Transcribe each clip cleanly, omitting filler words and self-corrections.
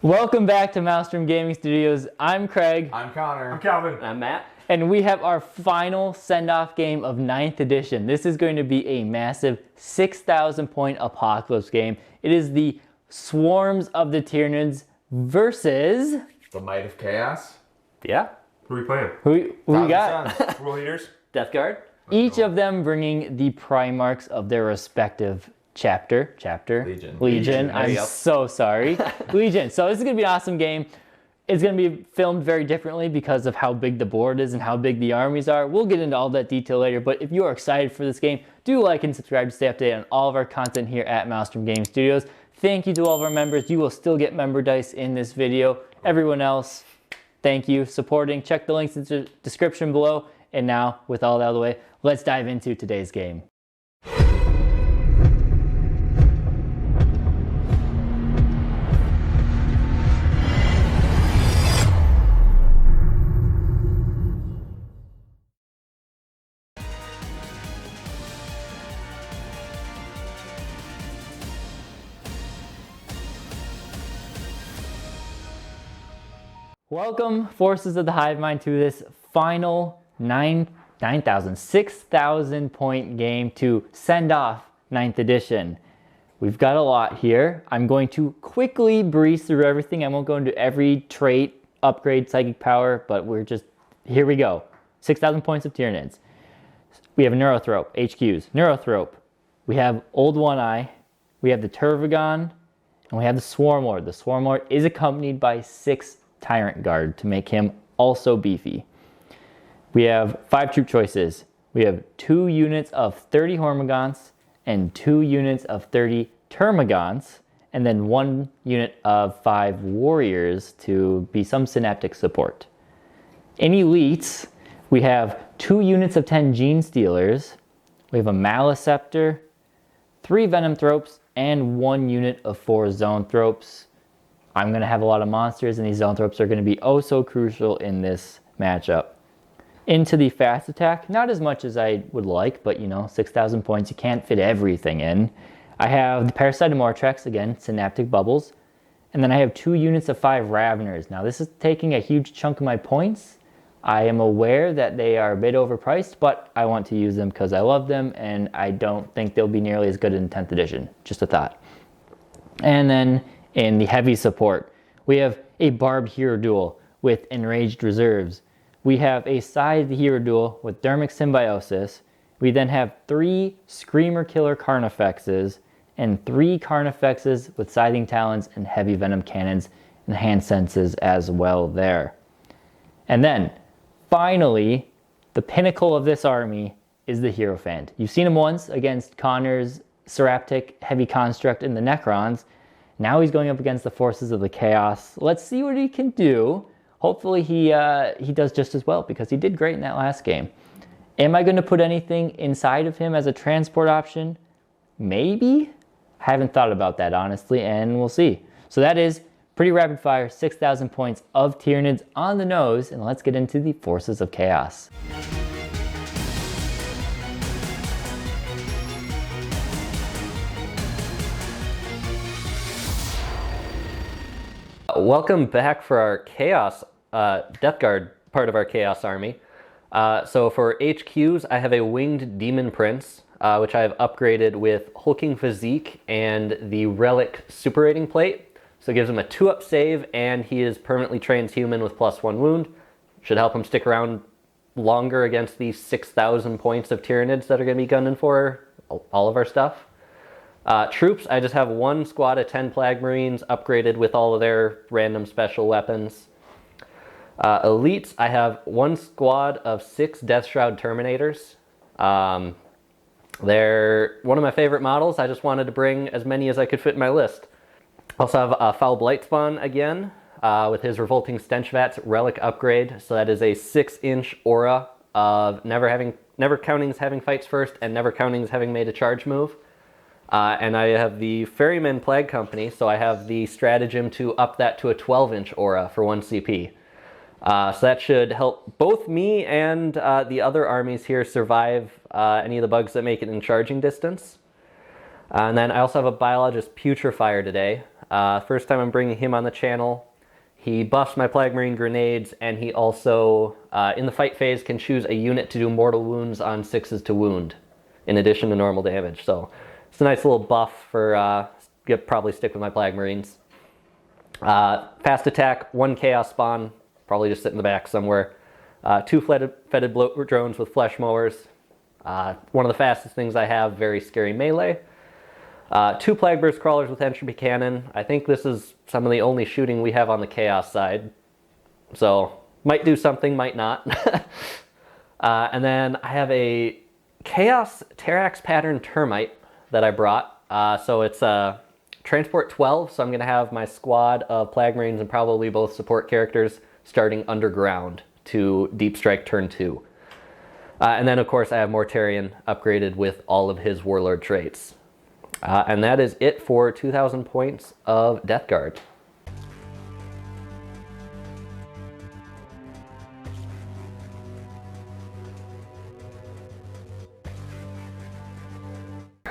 Welcome back to Maelstrom Gaming Studios. I'm Craig. I'm Connor. I'm Calvin. I'm Matt. And we have our final send-off game of 9th edition. This is going to be a massive 6,000 point apocalypse game. It is the Swarms of the Tyranids versus... The Might of Chaos. Yeah. Who are we playing? Who we got? World Leaders? Death Guard. Each of them bringing the Primarchs of their respective chapter. Legion. I'm so sorry. Legion. So this is going to be an awesome game. It's going to be filmed very differently because of how big the board is and how big the armies are. We'll get into all that detail later, but if you are excited for this game, do like and subscribe to stay updated on all of our content here at Maelstrom Gaming Studios. Thank you to all of our members. You will still get member dice in this video. Everyone else, thank you supporting. Check the links in the description below. And now, with all that out of the way, let's dive into today's game. Welcome, Forces of the Hive Mind, to this final 6,000 point game to send off 9th edition. We've got a lot here. I'm going to quickly breeze through everything. I won't go into every trait, upgrade, psychic power, but here we go. 6,000 points of Tyranids. We have a Neurothrope, HQs, Neurothrope. We have Old One Eye. We have the Turvagon, and we have the Swarm Lord. The Swarm Lord is accompanied by 6 Tyrant Guard to make him also beefy. We have 5 troop choices. We have 2 units of 30 Hormagaunts and 2 units of 30 Termagants, and then 1 unit of 5 Warriors to be some synaptic support. In elites, we have 2 units of 10 Gene Stealers. We have a Maleceptor, 3 Venom Thropes, and 1 unit of 4 Zoanthropes. I'm going to have a lot of monsters, and these Zoanthropes are going to be oh so crucial in this matchup. Into the fast attack, not as much as I would like, but 6,000 points, you can't fit everything in. I have the Parasite Mortrex, again, Synaptic Bubbles, and then I have 2 units of 5 Raveners. Now this is taking a huge chunk of my points. I am aware that they are a bit overpriced, but I want to use them because I love them, and I don't think they'll be nearly as good in 10th edition. Just a thought. And then in the heavy support, we have a Barb Hero Duel with Enraged Reserves. We have a Scythe Hero Duel with Dermic Symbiosis. We then have 3 Screamer Killer Carnifexes and 3 Carnifexes with Scything Talons and Heavy Venom Cannons and Hand Senses as well there. And then, finally, the pinnacle of this army is the Hierophant. You've seen him once against Connor's Seraptic Heavy Construct in the Necrons. Now he's going up against the Forces of the Chaos. Let's see what he can do. Hopefully he does just as well, because he did great in that last game. Am I going to put anything inside of him as a transport option? Maybe. I haven't thought about that, honestly, and we'll see. So that is pretty rapid fire, 6,000 points of Tyranids on the nose, and let's get into the Forces of Chaos. Welcome back for our Chaos Death Guard part of our Chaos Army. So for HQs, I have a Winged Demon Prince, which I have upgraded with Hulking Physique and the Relic Super Rating Plate. So it gives him a 2-up save, and he is permanently transhuman with +1 wound. Should help him stick around longer against these 6,000 points of Tyranids that are going to be gunning for all of our stuff. Troops, I just have 1 squad of 10 Plague Marines upgraded with all of their random special weapons. Elites, I have 1 squad of 6 Death Shroud Terminators. They're one of my favorite models. I just wanted to bring as many as I could fit in my list. Also have a Foul Blightspawn again, with his Revolting Stench Vats Relic upgrade. So that is a 6-inch aura of never counting as having fights first and never counting as having made a charge move. And I have the Ferryman Plague Company, so I have the stratagem to up that to a 12-inch aura for 1 CP. So that should help both me and the other armies here survive any of the bugs that make it in charging distance. And then I also have a Biologist Putrefier today. First time I'm bringing him on the channel. He buffs my Plague Marine grenades, and he also, in the fight phase, can choose a unit to do mortal wounds on 6s to wound, in addition to normal damage. So it's a nice little buff for, probably stick with my Plague Marines. Fast attack, 1 Chaos Spawn, probably just sit in the back somewhere. 2 fetid bloat drones with flesh mowers. One of the fastest things I have, very scary melee. 2 Plague Burst Crawlers with Entropy Cannon. I think this is some of the only shooting we have on the Chaos side. So, might do something, might not. And then I have a Chaos Terrax Pattern Termite that I brought. So it's Transport 12, so I'm going to have my squad of Plague Marines and probably both support characters starting underground to Deep Strike turn 2. And then, of course, I have Mortarion upgraded with all of his Warlord traits. And that is it for 2,000 points of Death Guard.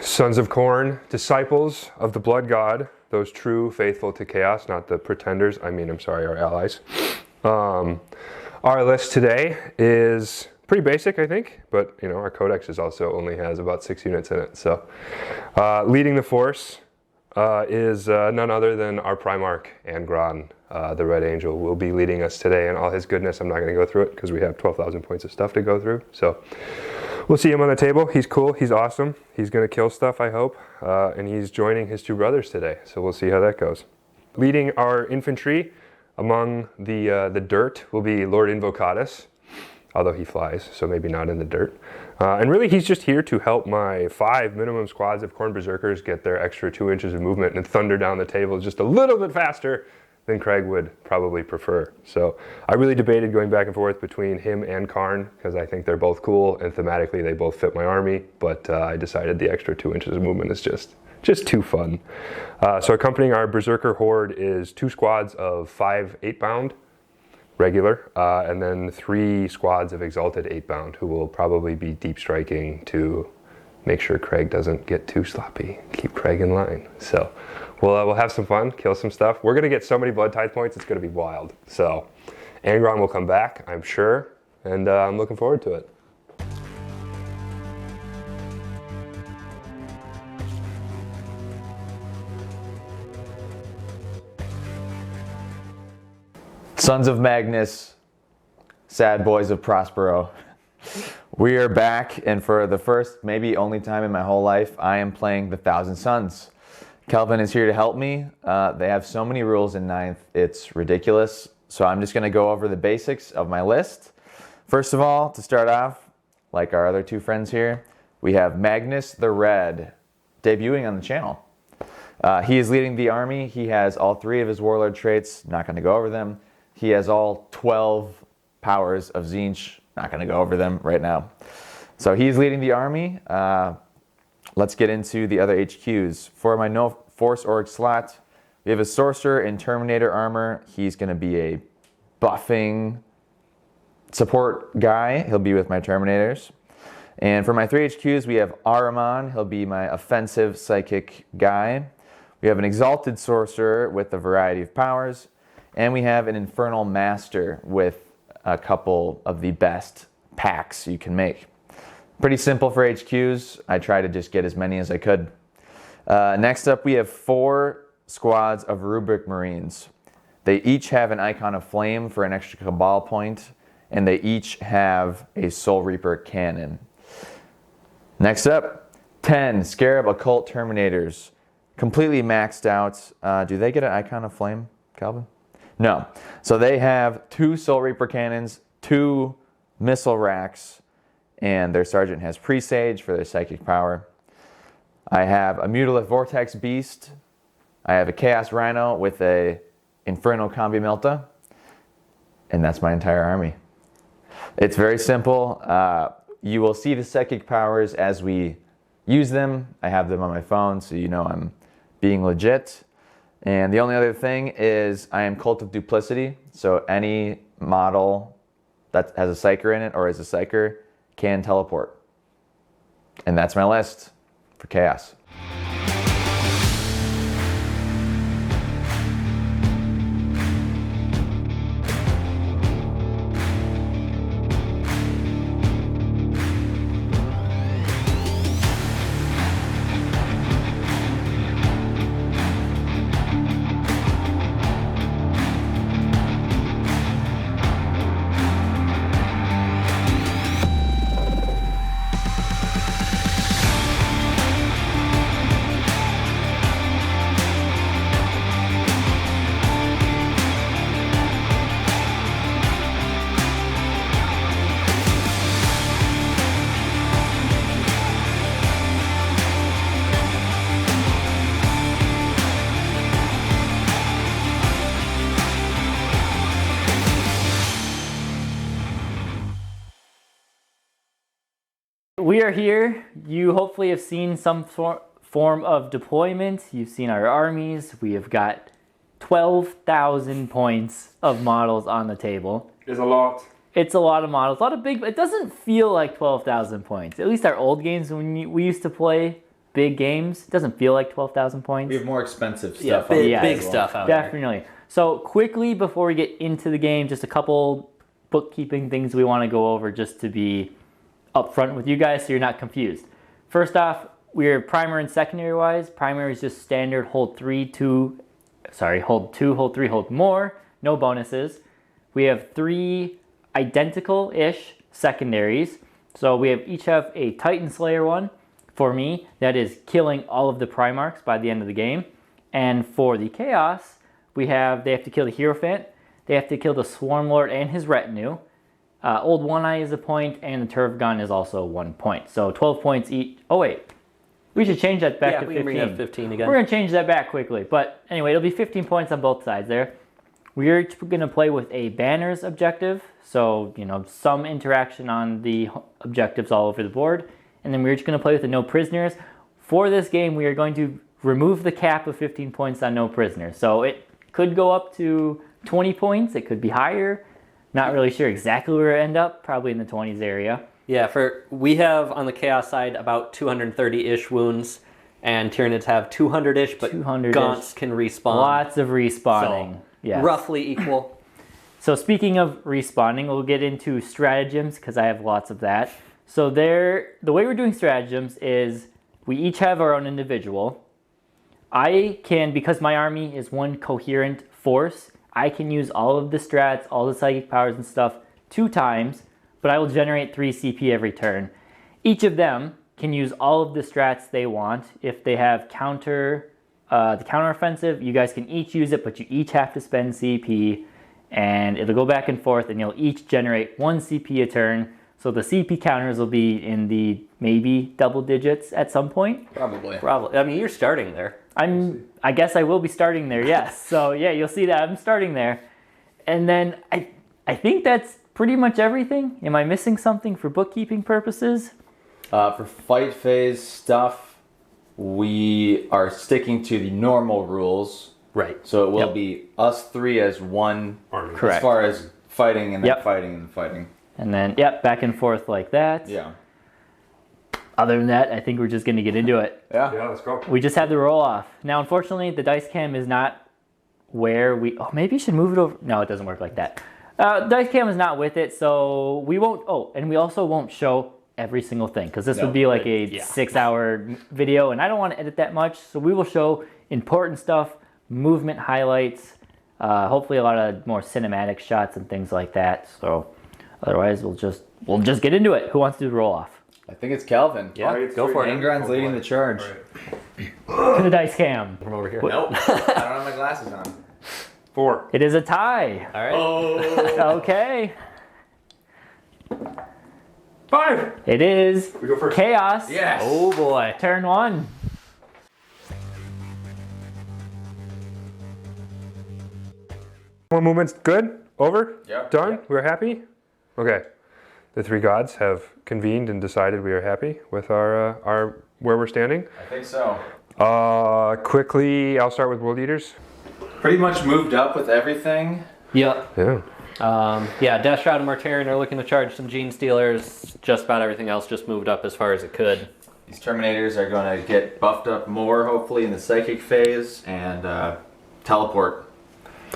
Sons of Khorne, disciples of the Blood God, those true faithful to chaos, not the pretenders. I'm sorry, our allies. Our list today is pretty basic, I think, but our codex also only has about 6 units in it. So leading the force is none other than our Primarch, Angron, the Red Angel, will be leading us today in all his goodness. I'm not going to go through it because we have 12,000 points of stuff to go through. So we'll see him on the table. He's cool. He's awesome. He's going to kill stuff, I hope. And he's joining his 2 brothers today. So we'll see how that goes. Leading our infantry among the dirt will be Lord Invocatus, although he flies, so maybe not in the dirt. And really, he's just here to help my 5 minimum squads of Khorne Berserkers get their extra 2 inches of movement and thunder down the table just a little bit faster than Craig would probably prefer. So I really debated going back and forth between him and Karn, because I think they're both cool, and thematically they both fit my army, but I decided the extra 2 inches of movement is just too fun. So accompanying our Berserker Horde is 2 squads of 5 8-bound, regular, and then 3 squads of Exalted 8-bound, who will probably be deep striking to make sure Craig doesn't get too sloppy, keep Craig in line. So we'll have some fun, kill some stuff. We're gonna get so many Blood Tithe points, it's gonna be wild. So Angron will come back, I'm sure, and I'm looking forward to it. Sons of Magnus, sad boys of Prospero. We are back, and for the first, maybe only time in my whole life, I am playing the Thousand Suns. Kelvin is here to help me. They have so many rules in 9th, it's ridiculous. So I'm just gonna go over the basics of my list. First of all, to start off, like our other 2 friends here, we have Magnus the Red, debuting on the channel. He is leading the army. He has all 3 of his Warlord traits, not gonna go over them. He has all 12 powers of Tzeentch. Not going to go over them right now. So he's leading the army. Let's get into the other HQs. For my no Force Orc slot, we have a Sorcerer in Terminator armor. He's going to be a buffing support guy. He'll be with my Terminators. And for my 3 HQs, we have Ahriman. He'll be my offensive psychic guy. We have an Exalted Sorcerer with a variety of powers. And we have an Infernal Master with a couple of the best packs you can make. Pretty simple for HQs. I try to just get as many as I could. Next up, we have 4 squads of Rubric Marines. They each have an Icon of Flame for an extra Cabal point, and they each have a Soul Reaper cannon. Next up, 10 Scarab Occult Terminators. Completely maxed out. Do they get an Icon of Flame, Calvin? No. So they have 2 Soul Reaper cannons, 2 missile racks, and their sergeant has Presage for their psychic power. I have a Mutilith Vortex Beast. I have a Chaos Rhino with a Inferno Combi Melta. And that's my entire army. It's very simple. You will see the psychic powers as we use them. I have them on my phone, so you know I'm being legit. And the only other thing is I am Cult of Duplicity, so any model that has a Psyker in it or is a Psyker can teleport. And that's my list for Chaos. we are here. You hopefully have seen some form of deployment. You've seen our armies. We have got 12,000 points of models on the table. It's a lot. It's a lot of models, a lot of big. It doesn't feel like 12,000 points. At least our old games, when we used to play big games, it doesn't feel like 12,000 points. We have more expensive stuff. Yeah, out big, there big as well. stuff out there. Definitely. So quickly before we get into the game, just a couple bookkeeping things we want to go over just to be upfront with you guys so you're not confused. First off, we're primary and secondary wise. Primary is just standard hold 2, hold 3, hold more, no bonuses. We have 3 identical-ish secondaries. So we each have a Titan Slayer one. For me, that is killing all of the Primarchs by the end of the game. And for the Chaos, they have to kill the Hierophant, they have to kill the Swarm Lord and his retinue. Old One Eye is a point, and the Turf Gun is also 1 point. So 12 points each. Oh wait, we should change that back to 15. We can bring it up 15 again. We're gonna change that back quickly. But anyway, it'll be 15 points on both sides there. We're gonna play with a banners objective. So, some interaction on the objectives all over the board. And then we're just gonna play with the no prisoners. For this game, we are going to remove the cap of 15 points on no prisoners. So it could go up to 20 points. It could be higher. Not really sure exactly where it end up. Probably in the 20s area. Yeah, we have on the Chaos side about 230-ish wounds, and Tyranids have 200-ish, but 200-ish. Gaunts can respawn. Lots of respawning. So, Yes. roughly equal. So speaking of respawning, we'll get into stratagems because I have lots of that. So the way we're doing stratagems is we each have our own individual. I can, because my army is one coherent force, I can use all of the strats, all the psychic powers and stuff 2 times, but I will generate 3 CP every turn. Each of them can use all of the strats they want. If they have the counteroffensive, you guys can each use it, but you each have to spend CP, and it'll go back and forth, and you'll each generate 1 CP a turn. So the CP counters will be in the maybe double digits at some point. Probably. I mean, you're starting there. I guess I will be starting there, yes. So yeah, you'll see that I'm starting there. And then I think that's pretty much everything. Am I missing something for bookkeeping purposes? For fight phase stuff, we are sticking to the normal rules. Right. So it will be us 3 as one Army. Correct. as far as fighting and then Yep. fighting and fighting. And then, back and forth like that. Yeah. Other than that, I think we're just going to get into it. Yeah. Yeah, let's go. We just have the roll off. Now, unfortunately, the dice cam is not where we... Oh, maybe you should move it over. No, it doesn't work like that. Dice cam is not with it, so we won't... Oh, and we also won't show every single thing, because this would be like a 6-hour video, and I don't want to edit that much, so we will show important stuff, movement highlights, hopefully a lot of more cinematic shots and things like that. So otherwise, we'll just get into it. Who wants to do the roll off? I think it's Calvin. Yeah, Alright, go for it. Angron's leading the charge. To the dice cam. From over here. Nope. I don't have my glasses on. 4. It is a tie. All right. Oh. Okay. 5. It is We go first. Chaos. Yes. Oh boy. Turn 1. One movement's good. Over. Yep. Done. Yep. We're happy. Okay. The 3 gods have convened and decided we are happy with our where we're standing. I think so. Quickly, I'll start with World Eaters. Pretty much moved up with everything. Yep. Yeah. Death Shroud and Mortarion are looking to charge some Gene Stealers. Just about everything else just moved up as far as it could. These Terminators are going to get buffed up more, hopefully, in the psychic phase and teleport.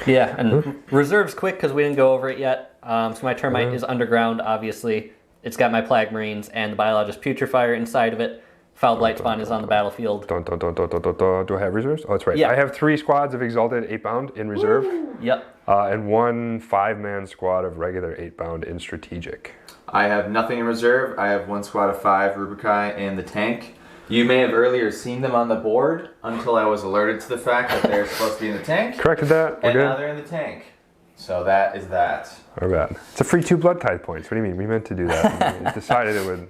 Yeah, and reserve's quick because we didn't go over it yet. So my Termite is underground, obviously. It's got my Plague Marines and the Biologist Putrefier inside of it. Fouled Lightspawn is on the battlefield. Do I have reserves? Oh, that's right. Yeah. I have 3 squads of Exalted 8-bound in reserve. Yep. And 1 5-man squad of regular 8-bound in strategic. I have nothing in reserve. I have 1 squad of 5 Rubikai in the tank. You may have earlier seen them on the board until I was alerted to the fact that they're supposed to be in the tank. Corrected that. We're And now good. they're in the tank. So that is that. Our bad. It's a free 2 blood tithe points. What do you mean? We meant to do that. We decided it would.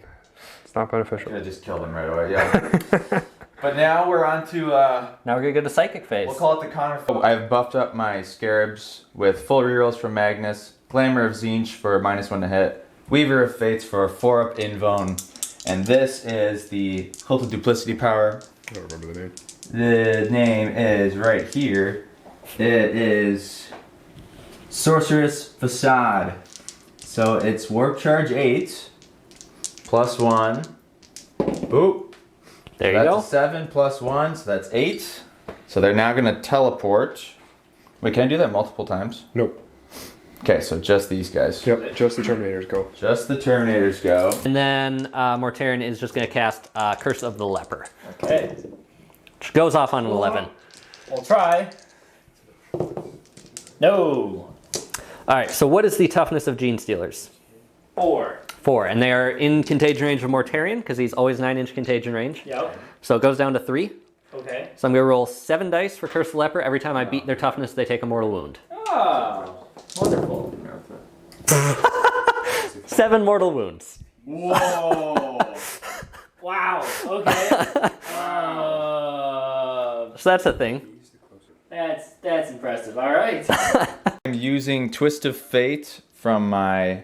It's not beneficial. Could have just killed them right away, yeah. But now we're on to, Now we're going to go to Psychic phase. we'll call it the counter. I've buffed up my Scarabs with full rerolls from Magnus, Glamour of Zinch for -1 to hit, Weaver of Fates for a 4-up Invone, And this is the Cult of Duplicity power. I don't remember the name. The name is right here. It is Sorceress Facade. So it's Warp Charge 8 plus 1. Boop. There you That's go. a 7 plus 1, so that's 8. So they're now going to teleport. Wait, can I do that multiple times? Nope. Okay, so just these guys. Yep, just the Terminators go. Just the Terminators go. And then Mortarion is just going to cast Curse of the Leper, Okay. which goes off on an 11. We'll try. No. All right, so what is the toughness of Gene Stealers? 4. 4, and they are in contagion range of Mortarion because he's always 9-inch contagion range. Yep. So it goes down to 3. Okay. So I'm going to roll 7 dice for Curse of the Leper. Every time I beat their toughness, they take a mortal wound. Oh, wonderful. 7 mortal wounds. Whoa! Wow. Okay. So that's a thing. That's impressive. All right. I'm using Twist of Fate from my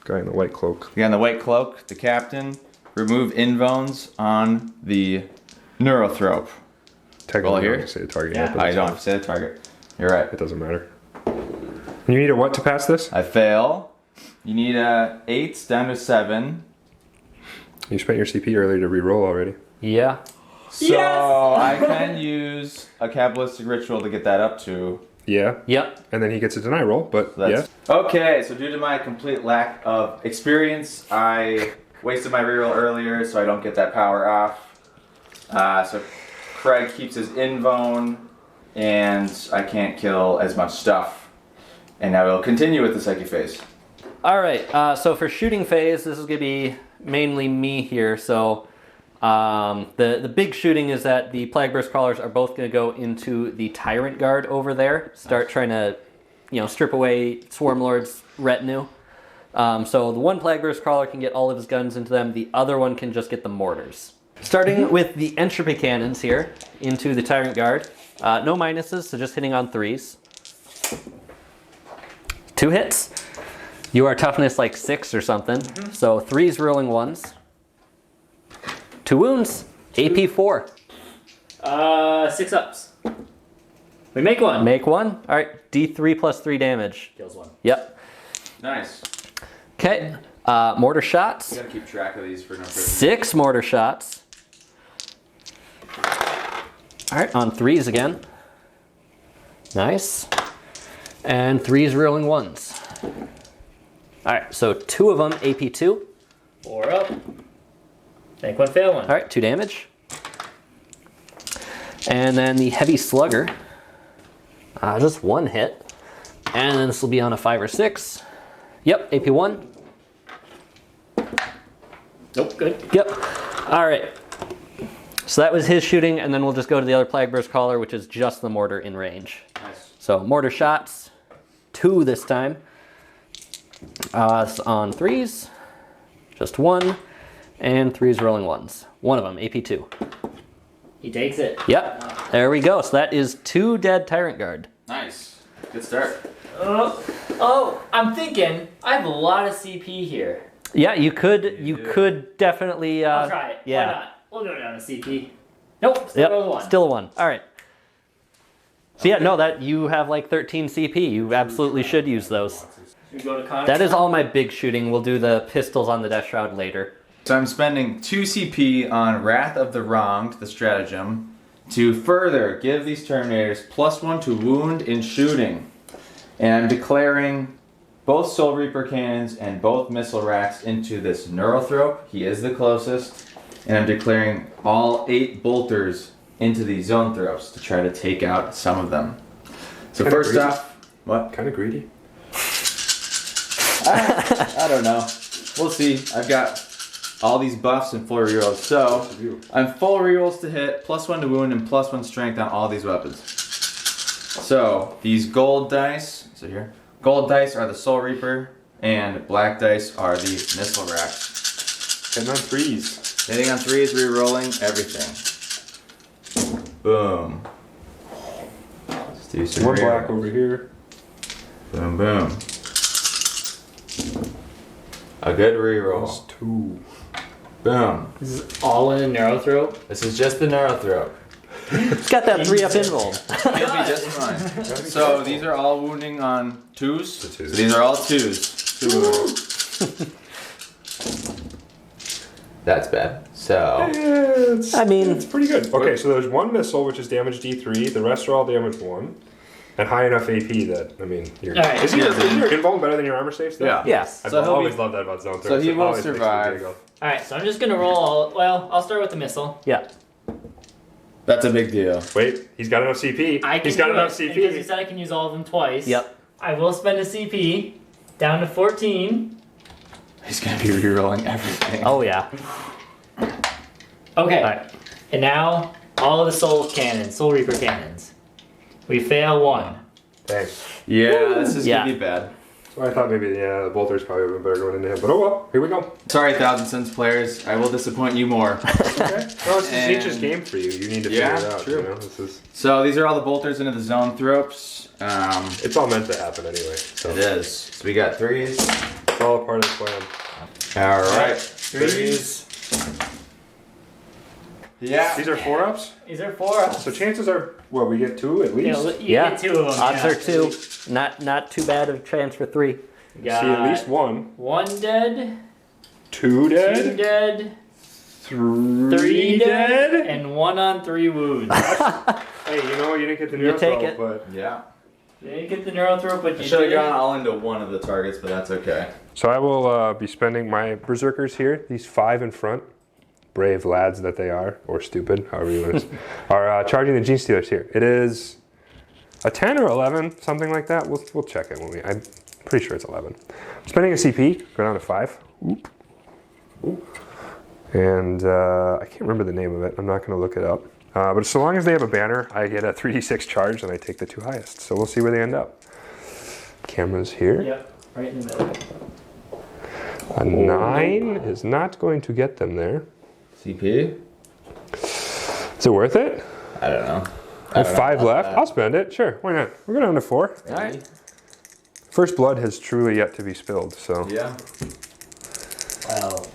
Guy in the white cloak. guy in the white cloak, the captain. Remove invones on the Neurothrope. Technically, Well, I here? don't say the target. Yeah. yet, but I it's don't fine. have to say the target. You're right. It doesn't matter. You need a what to pass this? I fail. You need a 8 down to 7. You spent your CP earlier to re-roll already. Yeah. So Yes! I can use a Kabbalistic Ritual to get that up to. Yeah. Yep. And then he gets a deny roll, but That's okay. So due to my complete lack of experience, I wasted my reroll earlier, so I don't get that power off. So Craig keeps his invone, and I can't kill as much stuff. And now we'll continue with the Psyche phase. All right, so for shooting phase, this is going to be mainly me here. So the big shooting is that the Plague Burst Crawlers are both going to go into the Tyrant Guard over there, start trying to, strip away Swarmlord's retinue. So the one Plague Burst Crawler can get all of his guns into them. The other one can just get the mortars. Starting with the Entropy Cannons here into the Tyrant Guard. No minuses, so just hitting on 3s. 2 hits. You are toughness like 6 or something. So 3s rolling 1s. 2 wounds. AP 4. 6 ups. We make one. Make 1. All right. D3 plus 3 damage. Kills 1. Yep. Nice. Okay. Mortar shots. You gotta keep track of these for no reason. 6 mortar shots. All right. On 3s again. Nice. And 3s rolling 1s. All right. So 2 of them AP 2. 4 up. Make 1, fail 1. All right, 2 damage. And then the Heavy Slugger, just 1 hit. And then this will be on a 5 or 6. Yep, AP 1. Nope, good. Yep. All right. So that was his shooting, and then we'll just go to the other Plague Burst Caller, which is just the mortar in range. Nice. So mortar shots, 2 this time. It's on 3s, just 1. And 3s rolling 1s. 1 of them, AP 2. He takes it. Yep, there we go. So that is 2 dead Tyrant Guard. Nice. Good start. I'm thinking I have a lot of CP here. Yeah, you could definitely. I'll try it. Yeah. Why not? We'll go down to CP. Nope, still Yep, roll 1. still a 1. All right. So yeah, no, that you have like 13 CP. You absolutely should use those. Should we go to con? That is all my big shooting. We'll do the pistols on the Death Shroud later. So I'm spending 2 CP on Wrath of the Wronged, the stratagem, to further give these Terminators +1 to wound in shooting. And I'm declaring both Soul Reaper cannons and both missile racks into this Neurothrope. He is the closest. And I'm declaring all 8 bolters into these Zone Thropes to try to take out some of them. So Kinda first greedy. off, what? Kind of greedy. I don't know. We'll see. I've got all these buffs and full rerolls. So I'm full rerolls to hit, +1 to wound, and +1 strength on all these weapons. So these gold dice, so here, gold dice are the Soul Reaper, and black dice are the missile racks. And on 3s. Hitting on 3s, rerolling everything. Boom. Let's do some One black rerolls. over here. Boom, boom. A good reroll. Plus 2. Boom. This is all in a narrow throat. This is just the narrow throat. It's got that 3-up invuln. He'll be just fine. So these are all wounding on 2s. The 2s. So these are all 2s. 2 wounding. That's bad. So I mean, it's pretty good. Okay, so there's 1 missile, which is damage D3. The rest are all damage 1. And high enough AP that, I mean, you're... All right. Is your invuln better than your armor safe still? Yeah. yes. I've So he'll always be- loved that about zone threats. so he It will always makes me survive. giggle. All right, so I'm just gonna roll all. Well, I'll start with the missile. Yeah. that's a big deal. Wait, he's got enough CP. He's got enough Because you CP. said I can use all of them twice. Yep. I will spend a CP down to 14. He's gonna be rerolling everything. Oh yeah. Okay. Alright. And now all of the Soul Reaper cannons. We fail 1. Thanks. Yeah, this is Yeah. gonna be bad. So I thought maybe, the bolters probably would have been better going into him. But oh well, here we go. Sorry, Thousand Suns players. I will disappoint you more. Okay. Well, it's And- Nature's game for you. You need to Yeah, figure it out. true. You know, this is... So these are all the bolters into the zone thropes. It's all meant to happen anyway. So It is. So we got 3s. it's all a part of the plan. All right. 3s. Yeah. These are 4-ups? These are 4. So chances are, well, we get 2 at least. You Yeah. get 2 of them. Odds yeah. are 2. Not too bad of a chance for 3. We See got at least 1. 1 dead, 2 2 dead. dead, 3 3 dead. dead, and 1 on 3 wounds. Hey, you know, you didn't get the You take neurothrow, it. but... Yeah. You didn't get the neural throw, but I you should have did. gone all into one of the targets, but that's okay. So I will be spending my berserkers here, these 5 in front, brave lads that they are, or stupid, however you want to, are charging the Gene Stealers here. It is a 10 or 11, something like that. We'll check it when we, I'm pretty sure it's 11. Spending a CP, go down to 5. Oop. And I can't remember the name of it. I'm not going to look it up. But so long as they have a banner, I get a 3d6 charge and I take the 2 highest. So we'll see where they end up. Cameras here. Yep, right in the middle. A 9 is not going to get them there. CP? Is it worth it? I don't know. I have 5 left. I'll spend it. Sure, why not? We're going down to 4. All right. First blood has truly yet to be spilled, so. Yeah. Well,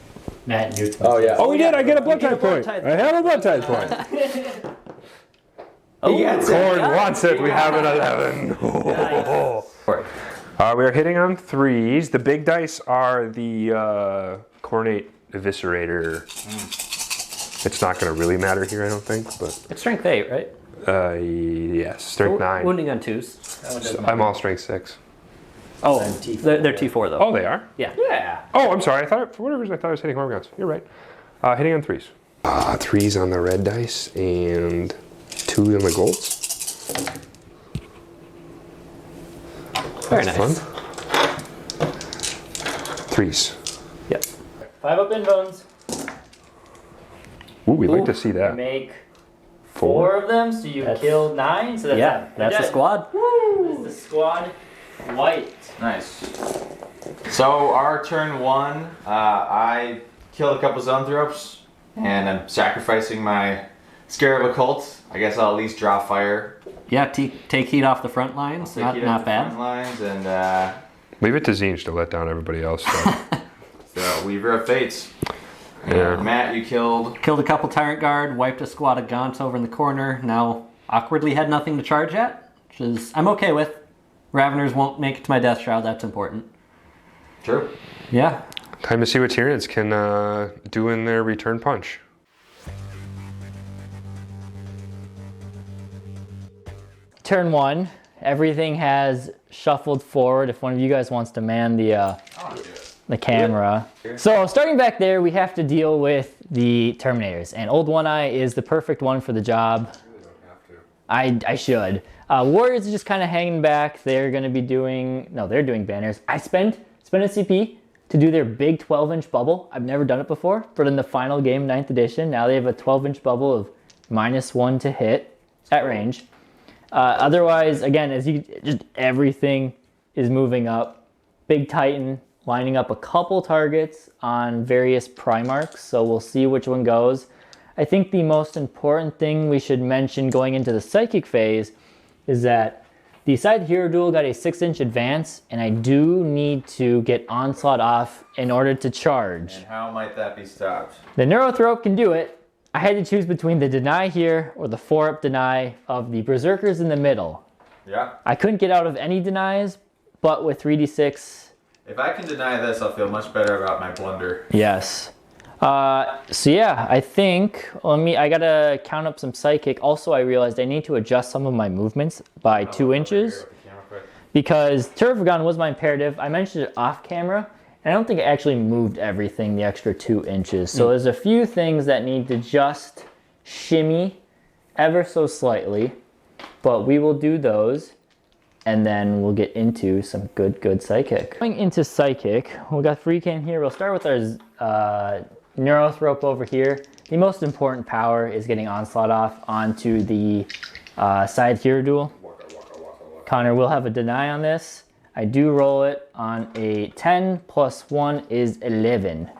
Matt Newton. Oh yeah. Oh, we did. I get a blood get a type blood point. type. I have a blood type point. Oh, Corn wants it. We have an 11. We are hitting on 3s. The big dice are the Cornate Eviscerator. It's not going to really matter here, I don't think, but It's strength 8, right? yes, strength 9. Wounding on 2s. So I'm all strength 6. Oh, Then T4. they're T4 though. Oh, they are? Yeah. Yeah. Oh, I'm sorry. I thought, for whatever reason, I thought I was hitting home guns. You're right. Hitting on 3s. 3s on the red dice and 2 on the golds. Very That's nice. fun. 3s. Yep. 5 up in bones. Ooh, we'd like to see that. Make 4 of them, so you That's- killed 9. So that's Yeah, that's the squad. That's the squad. White. Nice. So our turn 1, I killed a couple zone thropes, and I'm sacrificing my Scarab Occult. I guess I'll at least draw fire. Yeah, take heat off the front lines. Take Not it off not the bad. front lines, and Leave it to Zinj to let down everybody else. So. so Weaver of Fates. Yeah. And Matt, you killed. Killed a couple Tyrant Guard, wiped a squad of Gaunts over in the corner. Now awkwardly had nothing to charge at, which is I'm okay with. Raveners won't make it to my Death Shroud. That's important. True. Yeah. Time to see what Tyranids can do in their return punch. Turn 1. Everything has shuffled forward. If one of you guys wants to man the camera. So starting back there, we have to deal with the Terminators, and Old One Eye is the perfect one for the job. I should. Warriors are just kind of hanging back. They're going to be doing, no, they're doing banners. I spent a CP to do their big 12-inch bubble. I've never done it before, but in the final game, 9th edition, now they have a 12-inch bubble of -1 to hit at range. Otherwise, again, just everything is moving up. Big Titan lining up a couple targets on various Primarchs, so we'll see which one goes. I think the most important thing we should mention going into the Psychic phase is that The side hero duel got a 6-inch advance, and I do need to get Onslaught off in order to charge. And how might that be stopped? The Neurothrope can do it. I had to choose between the deny here or the 4-up deny of the Berserkers in the middle. Yeah. I couldn't get out of any denies, but with 3d6... If I can deny this, I'll feel much better about my blunder. Yes. So yeah, I think, I gotta count up some psychic. Also, I realized I need to adjust some of my movements by 2 inches because Turfgon was my imperative. I mentioned it off camera, and I don't think I actually moved everything the extra 2 inches. So there's a few things that need to just shimmy ever so slightly, but we will do those. And then we'll get into some good psychic. Going into psychic, we got Freecan here. We'll start with our Neurothrope over here. The most important power is getting Onslaught off onto the side hero duel. Connor will have a deny on this. I do roll it on a 10 plus 1 is 11.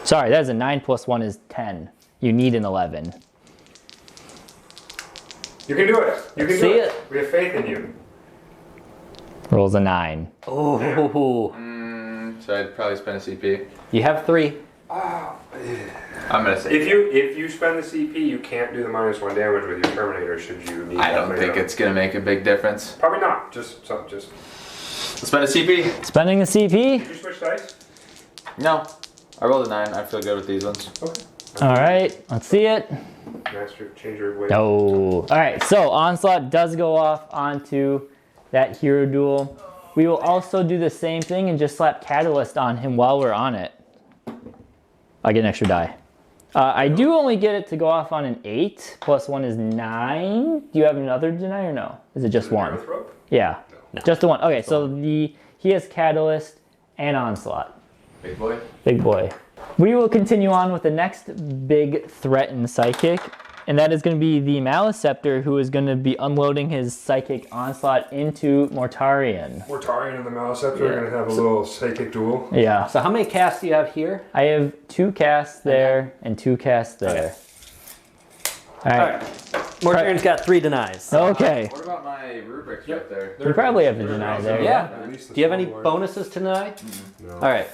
Sorry, that is a 9 plus 1 is 10. You need an 11. You can do it. You can See do it. it. We have faith in you. Rolls a 9. Oh, So I'd probably spend a CP. you have 3. I'm gonna say. If you spend the CP, you can't do the -1 damage with your Terminator. Should you need? I don't think it's gonna make a big difference. Probably not. Just. Spend a CP. Spending the CP. Did you switch dice? No, I rolled a 9. I feel good with these ones. Okay. All right, let's see it. Master changer of weight. No. All right, so Onslaught does go off onto that hero duel. We will also do the same thing and just slap Catalyst on him while we're on it. I get an extra die. I do only get it to go off on an 8, plus 1 is 9. Do you have another deny or no? Is it just 1? Neurothrope? Yeah, No. just the 1. Okay, so he has Catalyst and Onslaught. Big boy. Big boy. We will continue on with the next big threat in Psychic, and that is going to be the Maleceptor, who is going to be unloading his Psychic Onslaught into Mortarion. Mortarion and the Maleceptor are going to have a little psychic duel. Yeah. So how many casts do you have here? I have 2 casts there and 2 casts there. All right. Mortarion's got 3 denies. Okay. What about my rubrics right there? You probably have a deny there. Yeah. At least the Do you have any small board. bonuses to deny? No. All right.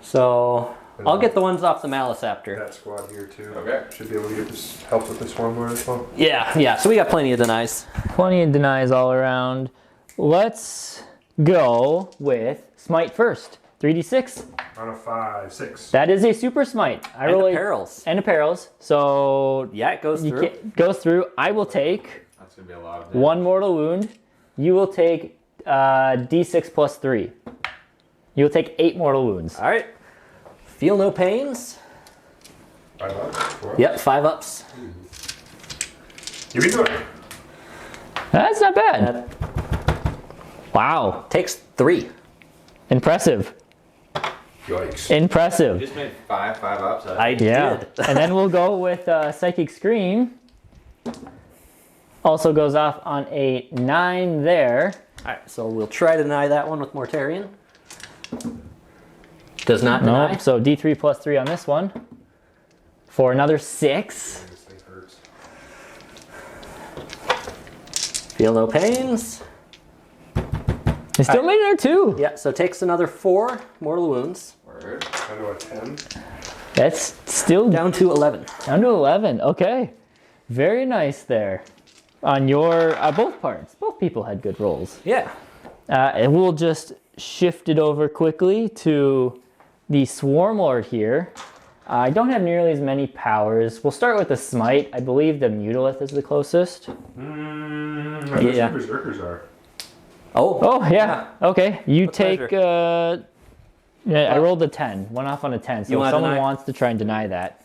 So I'll get the ones off the Maleceptor. That squad here too. Okay. Should be able to get this help with this one more as well. Yeah. So we got plenty of denies. Plenty of denies all around. Let's go with Smite first. 3d6. On a 5, 6. That is a super smite. I And roll apparels. And apparels. So Yeah, it goes you through. goes through. I will take That's gonna be a lot of damage. 1 mortal wound. You will take d6 plus 3. You'll take 8 mortal wounds. All right. Feel no pains. 5 up. 4 up. Yep, 5 ups. You can do it. That's not bad. That Wow. takes 3. Impressive. Yikes. You Impressive. just made 5 ups. I Yeah. did. And then we'll go with Psychic Scream. Also goes off on a 9 there. All right, so we'll try to deny that one with Mortarion. Does not deny. Nope. So d3 plus 3 on this one. For another 6. This thing hurts. Feel no pains. It still made it too. Yeah, so takes another 4 mortal wounds. Word. I know a 10. That's still Down to 11. down to 11. Okay. Very nice there. On your, both parts. Both people had good rolls. Yeah. And we'll just shift it over quickly to the Swarm Lord here. I don't have nearly as many powers. We'll start with the Smite. I believe the Mutilith is the closest. I Yeah. yeah. Berserkers are. Oh. Oh, yeah. Okay. You With take, yeah, I rolled a 10. Went off on a 10. You So if wanna someone deny? wants to try and deny that.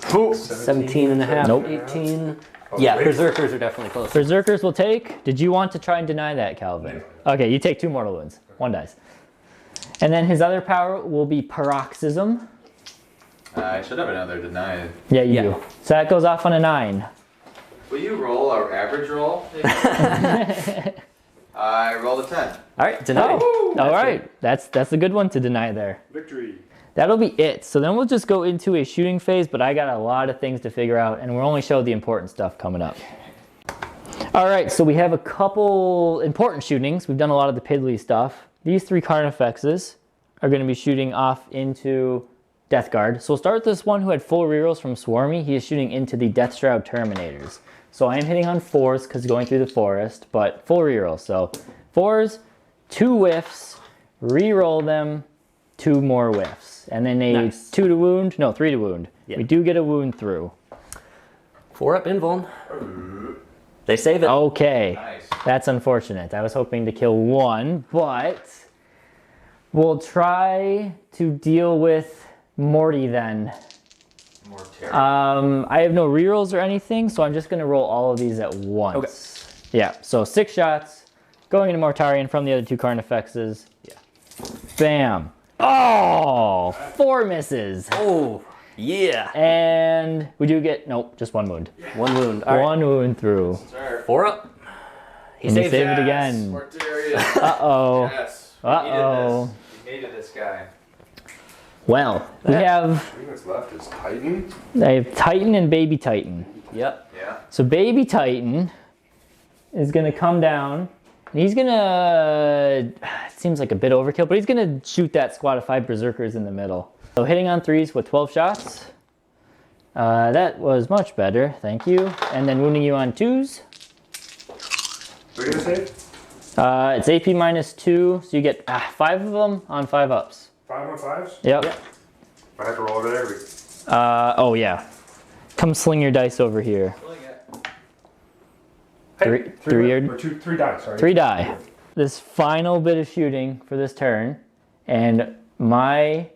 17 and a half. Nope. 18. Oh, Yeah, wait. Berserkers are definitely close. Berserkers will take. Did you want to try and deny that, Calvin? Okay, you take 2 mortal wounds. 1 dice. And then his other power will be Paroxysm. I should have another denied. Yeah, you Yeah. do. So that goes off on a 9. Will you roll our average roll? I rolled a 10. All right, denied. All right. That's a good one to deny there. Victory. that'll be it. So then we'll just go into a shooting phase, but I got a lot of things to figure out, and we'll only show the important stuff coming up. All right, so we have a couple important shootings. We've done a lot of the piddly stuff. These 3 Carnifexes are going to be shooting off into Death Guard. So we'll start with this one who had full rerolls from Swarmy. He is shooting into the Death Shroud Terminators. So I am hitting on 4s because going through the forest, but full reroll. So 4s, 2 whiffs, reroll them, 2 more whiffs. And then a Nice. 2 to wound, no, 3 to wound. Yeah. We do get a wound through. 4 up invuln. They save it. Okay, Nice. that's unfortunate. I was hoping to kill 1, but we'll try to deal with Morty then. More terror. I have no rerolls or anything, so I'm just going to roll all of these at once. Yeah, so 6 shots, going into Mortarion from the other 2 Carnifexes. Yeah. Bam. Oh, 4 misses. Oh, yeah. And we do get, nope, just 1 wound. 1 wound. All right. 1 wound through. 4 up. He And you saves save it. it again. Mortarion. Uh-oh. Yes. Uh-oh. We needed this guy. Well, we have, I think what's left is Titan. I have Titan and Baby Titan. Yep. Yeah. So Baby Titan is going to come down. And he's going to, it seems like a bit overkill, but he's going to shoot that squad of 5 Berserkers in the middle. So hitting on 3s with 12 shots. That was much better, thank you. And then wounding you on 2s. What are you going to say? It's AP minus 2, so you get 5 of them on 5 ups. 5 on 5s? Yep. I have to roll over there. Oh yeah. Come sling your dice over here. Hey, Three or 3 die, sorry. 3 die. This final bit of shooting for this turn, and my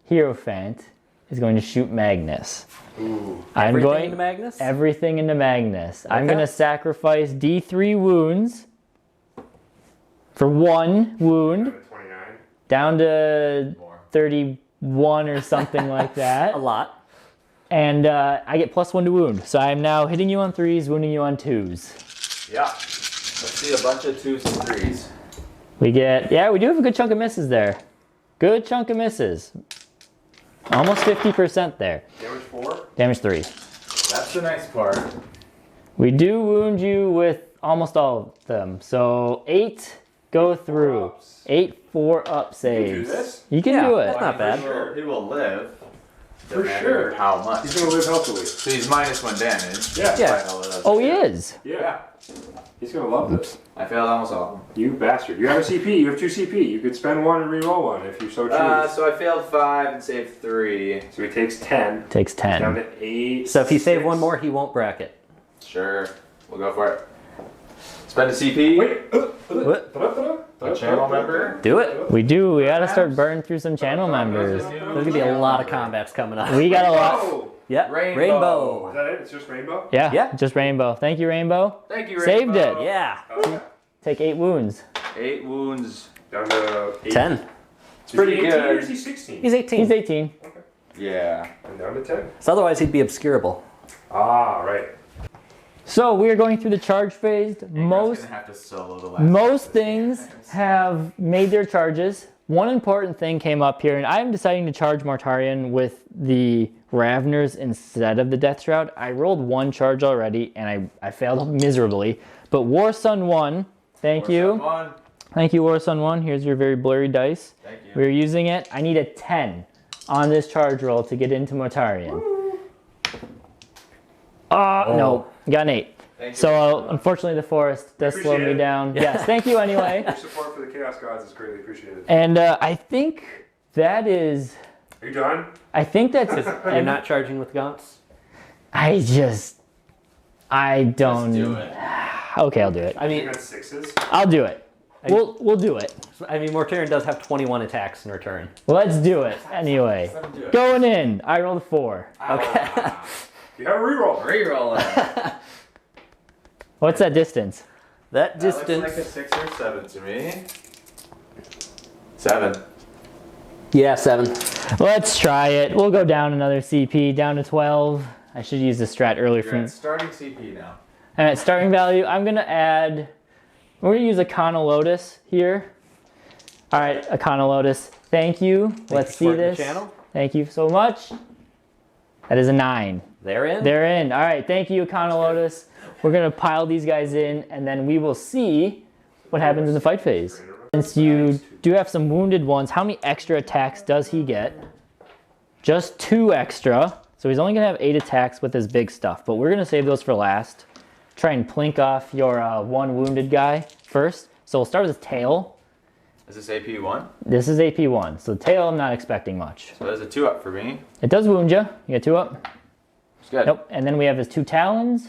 Hierophant is going to shoot Magnus. Ooh. I'm Everything going into Magnus? everything into Magnus. I'm Okay. going to sacrifice D3 wounds for 1 wound 29. down to More. 31 or something like that. A lot. And I get +1 to wound. So I'm now hitting you on 3s, wounding you on 2s. Yeah. Let's see a bunch of 2s and 3s. We get, yeah, we do have a good chunk of misses there. Good chunk of misses. Almost 50% there. Damage 4. Damage 3. That's the nice part. We do wound you with almost all of them. So 8 go through. ups. 8 4-up saves. this? You can Yeah, do it. that's not bad. He will live. For No matter sure. How much? He's going to live healthily. So he's -1 damage. Yeah. Yeah. Final of those. Oh, he is. Yeah. He's going to love this. I failed almost all of them. You bastard. You have a CP. You have 2 CP. You could spend 1 and reroll 1 if you so choose. So I failed 5 and saved 3. So he takes 10. Takes Down 10. to 8. So if you save 6. 1 more, he won't bracket. Sure. We'll go for it. Spend a CP. Wait. What? A channel member. Do it. We do. We got to start burning through some channel members. There's going to be a lot of combats coming up. We got a lot. Oh! Yeah. Rainbow. Is that it? It's just rainbow? Yeah, Yeah. just Rainbow. Thank you, Rainbow. Thank you, Saved Rainbow. it. Yeah. Okay. Take 8 wounds. 8 wounds. Down to 8. 10. It's pretty good. Or is he 16? He's 18. He's 18. Yeah. And down to 10. So otherwise he'd be obscurable. Ah, right. So we are going through the charge phase. Most Gonna have to solo the last Most things have made their charges. One important thing came up here, and I'm deciding to charge Mortarion with the Ravners instead of the Death Shroud. I rolled 1 charge already, and I failed miserably. But War Sun 1, thank you. One. Thank you, War Sun 1. Here's your very blurry dice. Thank you. We're using it. I need a 10 on this charge roll to get into Mortarion. No, got an 8. Thank you. So unfortunately the forest does slow Appreciate me it. down. Yes, thank you anyway. Your support for the Chaos Gods is greatly appreciated. And I think that is, Are you done? I think that's, You're not charging with gaunts? I don't. Do it. Okay, I'll do it. I You mean, got 6s? I'll do it. We'll do it. Mortarion does have 21 attacks in return. Let's do it anyway. Let him do it. Going in. I rolled a 4. Okay. You have a reroll. Reroll it. What's that distance? That That looks distance. like a 6 or 7 to me. 7. Yeah, 7. Let's try it. We'll go down another CP, down to 12. I should use the strat earlier You're from. at starting CP now. And at starting value, I'm gonna add. We're gonna use a Lotus here. All right, a Lotus. Thank you. Let's see Support the this. channel. Thank you so much. That is a 9. They're in. They're in. All right, thank you, Econolotus. We're gonna pile these guys in, and then we will see what happens in the fight phase. Since you do have some wounded ones, how many extra attacks does he get? Just 2 extra. So he's only gonna have 8 attacks with his big stuff, but we're gonna save those for last. Try and plink off your 1 wounded guy first. So we'll start with his tail. Is this AP1? This is AP1, so the tail I'm not expecting much. So there's a 2-up for me. It does wound you. You get 2 up. It's good. Nope. And then we have his 2 talons.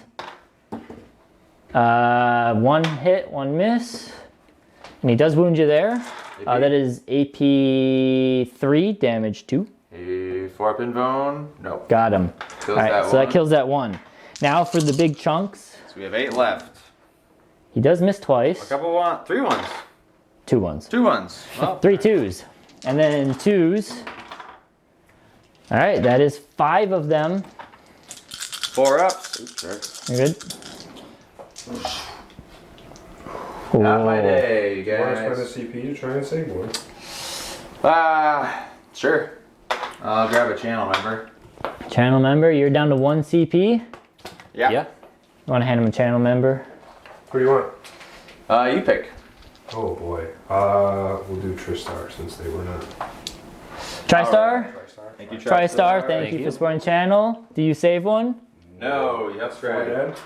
1 hit, 1 miss. And he does wound you there. That is AP3, damage 2. A 4-pin bone. Nope. Got him. Kills All right, that so one. that kills that 1. Now for the big chunks. So we have 8 left. He does miss twice. 3 ones. 2 ones. 2 ones. Well, 3 2s. And then 2s. All right, that is 5 of them. 4 ups. Oops, sorry. You're good. Not my Whoa. day, You want to spend guys. the CP to try and save one? Sure. I'll grab a channel member. Channel member, you're down to 1 CP. Yeah. Yeah. You want to hand him a channel member? Who do you want? You pick. Oh boy. We'll do Tristar since they were not. TriStar? Thank you, TriStar, thank you for supporting channel. Do you save one? No, that's Four right. dead?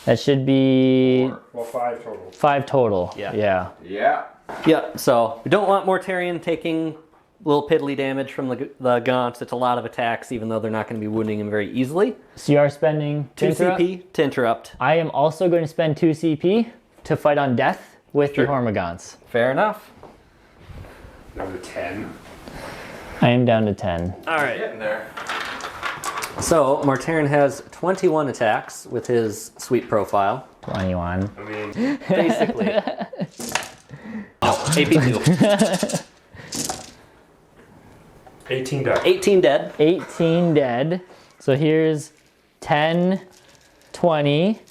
That should be Well, 5 total. 5 total. Yeah. Yeah. Yeah. Yeah, so we don't want Mortarion taking little piddly damage from the Gaunts. It's a lot of attacks, even though they're not going to be wounding him very easily. So you are spending 2 interrupt? CP to interrupt. I am also going to spend 2 CP to fight on death with Sure. the Hormagaunts. Fair enough. Down to 10. I am down to 10. All right. Getting there. So Mortarion has 21 attacks with his sweep profile. 21. I mean, Basically. AP2. 18 died. 18 dead. 18 dead. So here's 10, 20.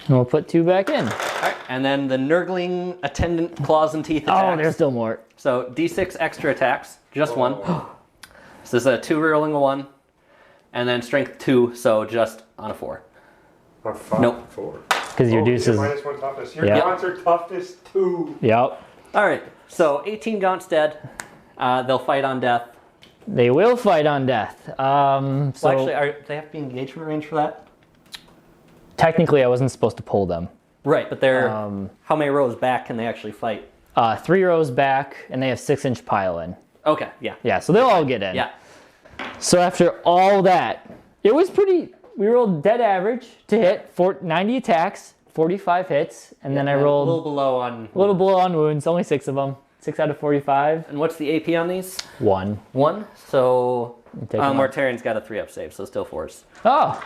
And we'll put 2 back in. All right. And then the Nurgling Attendant Claws and Teeth attacks. Oh, there's still more. So D6 extra attacks, just 1. So this is a 2 rerolling a 1, and then strength 2, so just on a 4. On 5? Nope. 4. Because your deuce is... -1 toughness. Your Yeah. Gaunts are toughest 2. Yep. All right. So 18 Gaunts dead. They'll fight on death. They will fight on death. So Well, actually, they have to be engagement range for that? technically I wasn't supposed to pull them. Right, but they're how many rows back can they actually fight? 3 rows back, and they have 6-inch pile in. Okay, yeah. Yeah, so they'll all get in. Yeah. So after all that, it was pretty... We rolled dead average to hit 90 attacks, 45 hits, and then I A rolled little below on. a little below on wounds, only 6 of them. 6 out of 45. And what's the AP on these? 1. 1. So Take 'em up. Mortarion's got a 3-up save, so still 4s. Oh,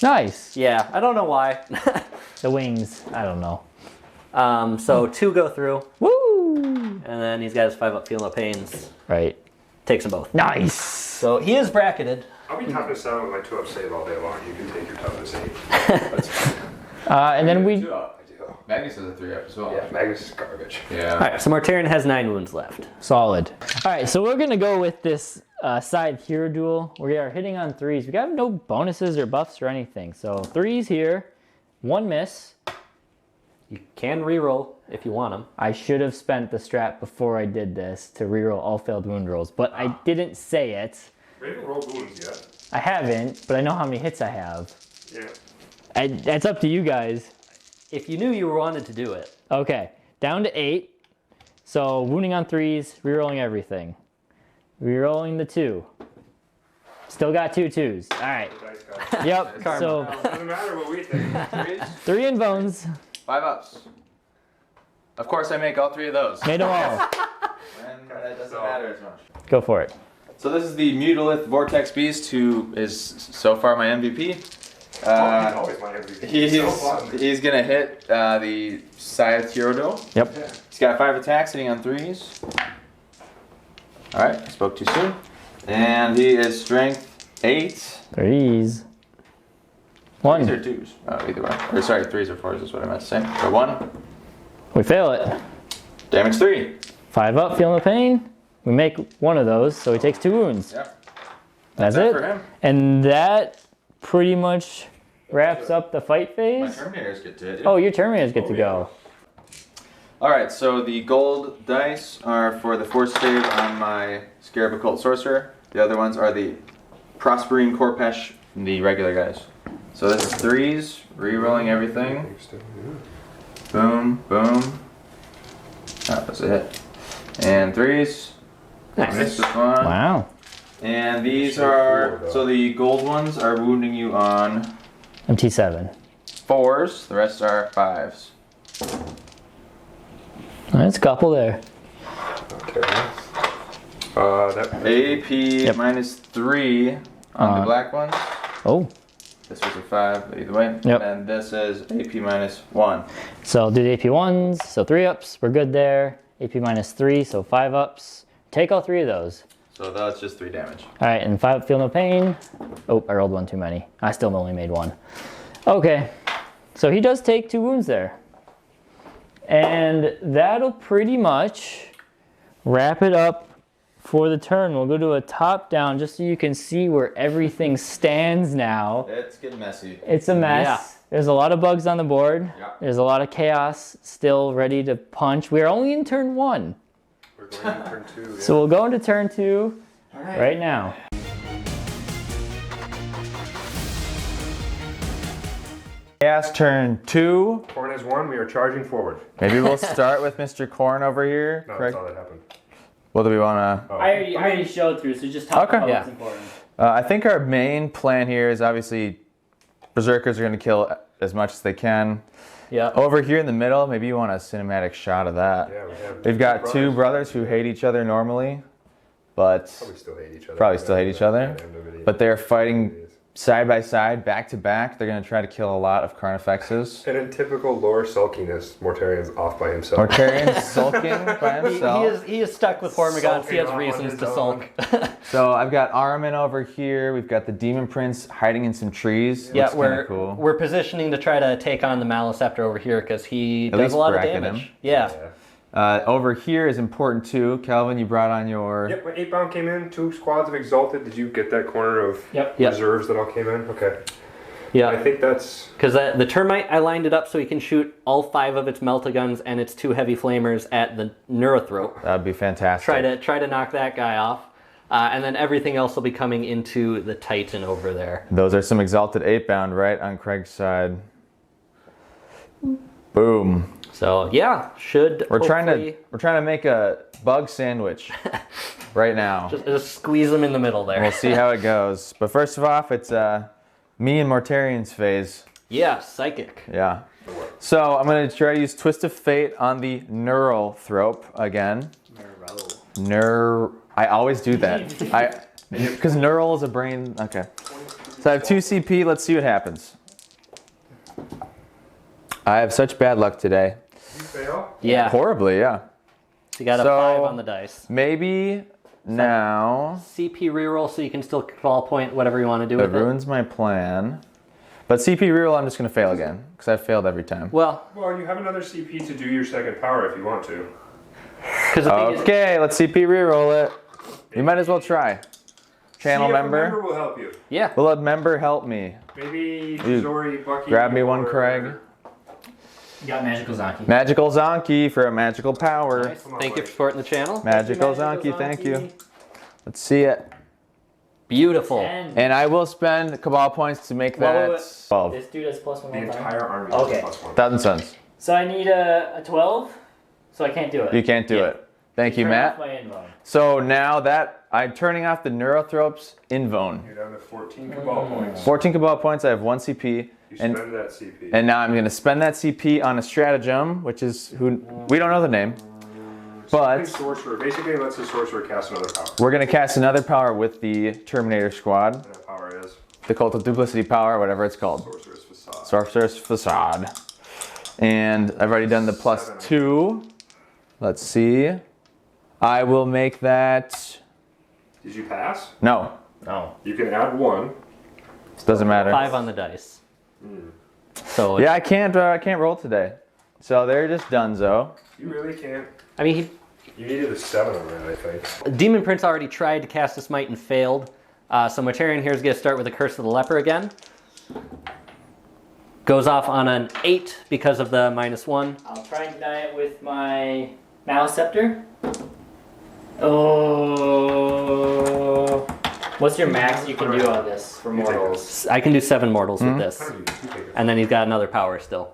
nice. Yeah, I don't know why. The wings, I don't know. So 2 go through, Woo! and then he's got his 5-up Feel No Pains. Right. Takes them both. Nice. So he is bracketed. I'll be toughness 7 with my 2-up save all day long. You can take your toughness 8. And then we... 2 up. Magnus has a 3-up as well. Yeah, Magnus is garbage. Yeah. All right, so Mortarion has 9 wounds left. Solid. All right, so we're going to go with this side hero duel. We are hitting on 3s. We got no bonuses or buffs or anything. So 3s here. 1 miss. You can reroll if you want them. I should have spent the strat before I did this to reroll all failed wound rolls, but I didn't say it. We haven't rolled wounds yet. I haven't, but I know how many hits I have. Yeah. That's up to you guys. If you knew you wanted to do it. Okay, down to 8. So wounding on 3s, rerolling everything. Rerolling the 2. Still got 2 2s. All right. Dice guy. Yep. So Doesn't matter what we think. 3 in bones. 5 ups. Of course, I make all 3 of those. Made them all. And that doesn't matter as much. Go for it. So this is the Mutalith Vortex Beast, who is so far my MVP. He's always my MVP. So fun. He's gonna hit the Scythe Gyarados. Yep. He's got 5 attacks, hitting on 3s. All right, I spoke too soon. And he is strength 8. 3s. 3s or 1. 2s? Oh, either one. Or sorry, 3s or 4s is what I meant to say. So 1. We fail it. Damage 3. 5 up, feel no pain. We make one of those, so he takes 2 wounds. Yep. That's that it. for him. And that pretty much wraps up the fight My phase. Terminators get to it. Oh, your Terminators get to go. All right, so the gold dice are for the force save on my Scarab Occult Sorcerer. The other ones are the Prosperine Corpesh, the regular guys. So this is 3s, re-rolling everything. Boom, boom. That was it. And 3s. Nice. Missed this one. Wow. And these are, so the gold ones are wounding you on MT7. 4s, the rest are 5s. That's a couple there. Okay. That AP minus 3 on the black ones. Oh. This was a 5, but either way. Yep. And this is AP minus 1. So I'll do the AP ones, so 3 ups, we're good there. AP minus 3, so 5 ups. Take all 3 of those. So that's just 3 damage. All right, and 5 feel no pain. Oh, I rolled 1 too many. I still only made 1. Okay, so he does take 2 wounds there. And that'll pretty much wrap it up for the turn. We'll go to a top down just so you can see where everything stands now. It's getting messy. It's a mess. Yeah. There's a lot of bugs on the board. Yeah. There's a lot of chaos still ready to punch. We're only in turn 1. we're going to turn 2. Yeah. So we'll go into turn 2 right now. Chaos turn 2. Corn has 1. We are charging forward. Maybe we'll start with Mr. Corn over here. No, Correct? that's all that happened. What do we want to... I already showed through, so just talk Okay. about Yeah. what's important. I think our main plan here is obviously Berserkers are going to kill as much as they can. Yeah. Over here in the middle, maybe you want a cinematic shot of that. Yeah, we have. We've got 2 brothers who hate each other normally, but Probably still hate each other. Probably but they're fighting side by side, back to back. They're going to try to kill a lot of Carnifexes. And in typical lore sulkiness, Mortarian's off by himself. Mortarian's sulking by himself. He is stuck with Hormagaunts. He Sulking has off on reasons his to own. sulk. So I've got Armin over here. We've got the Demon Prince hiding in some trees. Yeah, Looks kinda cool. we're positioning to try to take on the Maliceptor over here because he At does least a lot of bracket damage. him. Yeah. Over here is important too. Calvin, you brought on your... Yep, when 8-bound came in, 2 squads of Exalted. Did you get that corner of Yep. reserves that all came in? Okay. I Yeah. think that's... Because the Termite, I lined it up so he can shoot all 5 of its Meltaguns and its 2 heavy flamers at the Neurothrope. That would be fantastic. Try to knock that guy off. And then everything else will be coming into the Titan over there. Those are some Exalted 8-bound right on Craig's side. Boom. So yeah, should We're trying hopefully to make a bug sandwich right now. just squeeze them in the middle there. We'll see how it goes. But first of all, it's me and Mortarian's phase. Yeah, psychic. Yeah. So I'm gonna try to use Twist of Fate on the Neurothrope again. I always do that. Because neural is a brain. Okay. So I have 2 CP. Let's see what happens. I have such bad luck today. You fail? Yeah. Horribly, yeah. You got a So- 5 on the dice. Maybe now CP reroll so you can still call point whatever you want to do that with it. ruins my plan. But CP reroll, I'm just gonna fail again because I've failed every time. Well, Well, you have another CP to do your second power if you want to. because the thing is, Okay, let's CP reroll it. You might as well try. Channel See if a member. will help you. yeah. Will a member help me? Maybe You Zori, Bucky. grab me one, or- Craig. You got Magical Zonky. Magical Zonky for a magical power. Nice. Come on, Thank you buddy. for supporting the channel. Magical Zonky, thank you. Let's see it. Beautiful. And I will spend Cabal points to make that Wait. 12. This dude has +1 The all time. entire army Okay. is +1. 1,000 suns. So I need a 12, so I can't do it. You can't do it. Thank you, Turn Matt. off my invuln. So now that I'm turning off the Neurothropes Invone. You're down to 14 Cabal points. 14 Cabal points, I have 1 CP. You And spend that CP. And now I'm going to spend that CP on a stratagem, which is who we don't know the name, but Sorcerer. Basically, it lets the sorcerer cast another power. we're going to cast another power with the Terminator Squad, And that power is the Cult of Duplicity power, whatever it's called, Sorcerer's Facade. Sorcerer's Facade. And I've already done the +2. Let's see. I will make that. Did you pass? No, Oh. You can add 1. doesn't matter. 5 on the dice. So Yeah, I can't roll today, so they're just donezo. You really can't. I mean, You needed a 7 on that, I think. Demon Prince already tried to cast a smite and failed. So Mortarion here is going to start with the Curse of the Leper again. Goes off on an 8 because of the -1. I'll try and deny it with my Maelstrom. Oh. What's your max you can do on this for mortals? I can do 7 mortals with this. You take it. And then he's got another power still.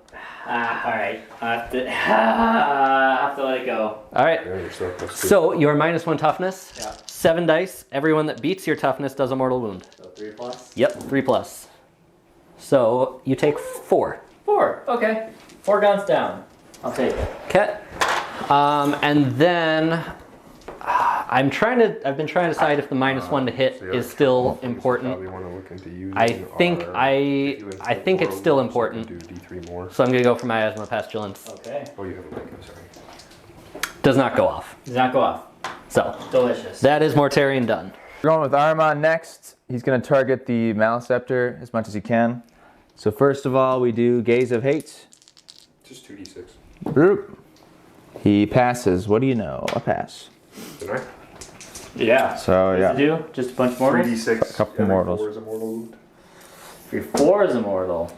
Alright. I'll have to let it go. Alright. Yeah, you're still close to So your -1 toughness. Yeah. 7 dice. Everyone that beats your toughness does a mortal wound. So 3 plus? Yep, 3+. So you take 4. 4. Okay. 4 guns down. I'll take it. Okay. And then I've been trying to decide if the -1 to hit So the is other still probably important. want to look into using I think our- I if you think it's inflict still mortal wounds, important. you can do D3 more. So I'm gonna go for Miasma Pestilence. Okay. Oh, you have a mic, I'm sorry. Does not go off. Does not go off. So Delicious. that is Mortarion done. We're going with Armon next. He's going to target the Maelstrom as much as he can. So first of all, we do Gaze of Hate. Just 2d6. Boop. He passes. What do you know? A pass. Didn't I? Yeah. So What yeah. does it do? Just a bunch of mortals? 3d6. A couple every mortals. 4 is a mortal wound. Your 4 is immortal.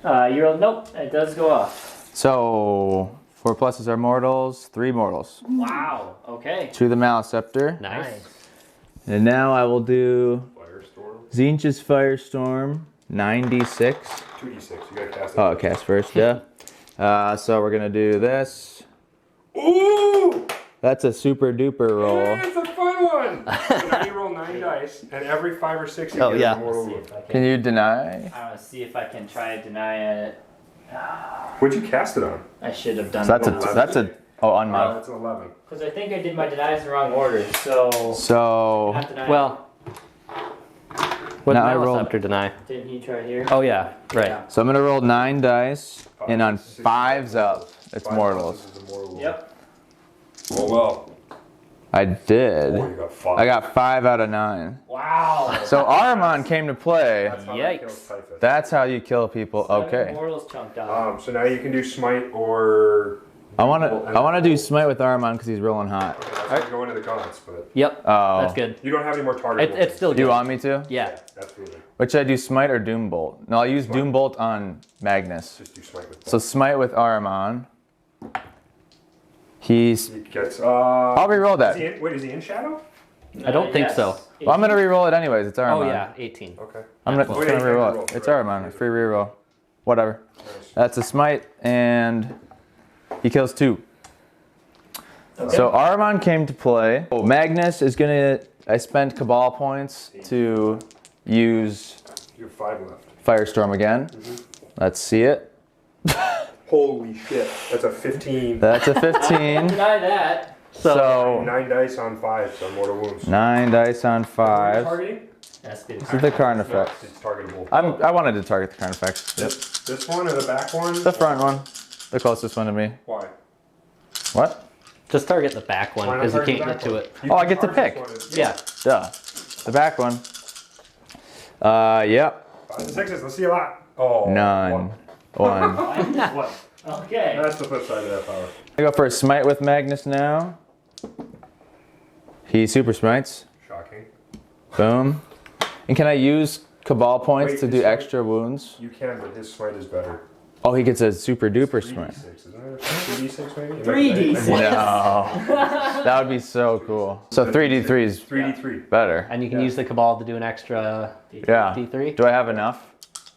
Nope, it does go off. So 4 pluses are mortals, 3 mortals. Wow. Okay. To the Maelstrom. Nice. And now I will do Firestorm. Zinch's Firestorm, 9d6. 2d6. You gotta cast it. Oh, cast first, yeah. So we're gonna do this. Ooh! That's a super duper roll. It's a fun one! So now you roll 9 dice, and every 5 or 6 you Oh, get yeah. a mortal See wound. if I Can you deny? I want to see if I can try to deny it. What'd you cast it on? I should have done So that's a on my. That's an 11. Because I think I did my denies in the wrong order, so... So Not deny. Well, what Now I rolled- Maelstrom deny? Didn't you try here? Oh yeah, right. Yeah. I'm gonna roll 9 dice, and on 5s up, it's 5 mortals. is a mortal wound. Yep. Oh well. I did. Oh, you got 5. I got 5 out of 9. Wow. So Armon came to play. That's how that Yikes. kills Typhus. That's how you kill people. 7 Okay. mortals chunked out. So now you can do smite or. I wanna do smite with Armon because he's rolling hot. That's gonna go into the gods, but Yep. Oh. That's good. you don't have any more target. It's still Do you good. want me to? Yeah. Absolutely. Which should I do, smite or doombolt? No, I'll use doombolt on Magnus. Just do smite with. So smite with Armon. He's. He gets. I'll reroll Is that. he in, wait, is he in shadow? I don't think so. Well, I'm gonna reroll it anyways. It's Armon. Oh yeah, 18. Okay. I'm gonna, Oh, yeah, just gonna you can reroll reroll, it. It's right. Armon. Free reroll. Whatever. Nice. That's a smite, and he kills 2. So Armon came to play. Oh, Magnus is gonna. I spent Cabal points to use You have 5 left. Firestorm again. Let's see it. Holy shit. That's a 15. That's a 15. Deny that. So 9 dice on 5, so mortal wounds. 9 dice on 5. Targeting? That's good. This is the Carnifex. It's targetable. I wanted to target the Carnifex. This one or the back one? The front one. The closest one to me. Why? What? Just target the back one Why not because you target can't the get back to one? it. You Oh, can I get to charge this pick. one. Yeah. Duh. The back one. Yep. 5 and 6s, let's see a lot. Oh. 9. 1. What? Okay. That's the flip side of that power. I go for a smite with Magnus now. He super smites. Shocking. Boom. And can I use Cabal points Wait, to do his extra wounds? You can, but his smite is better. Oh, he gets a super duper smite. 3d6, isn't it? 3d6 maybe? 3d6. No. That would be so cool. So 3d3 is 3d3. better. And you can use the Cabal to do an extra Yeah. D3. Do I have enough?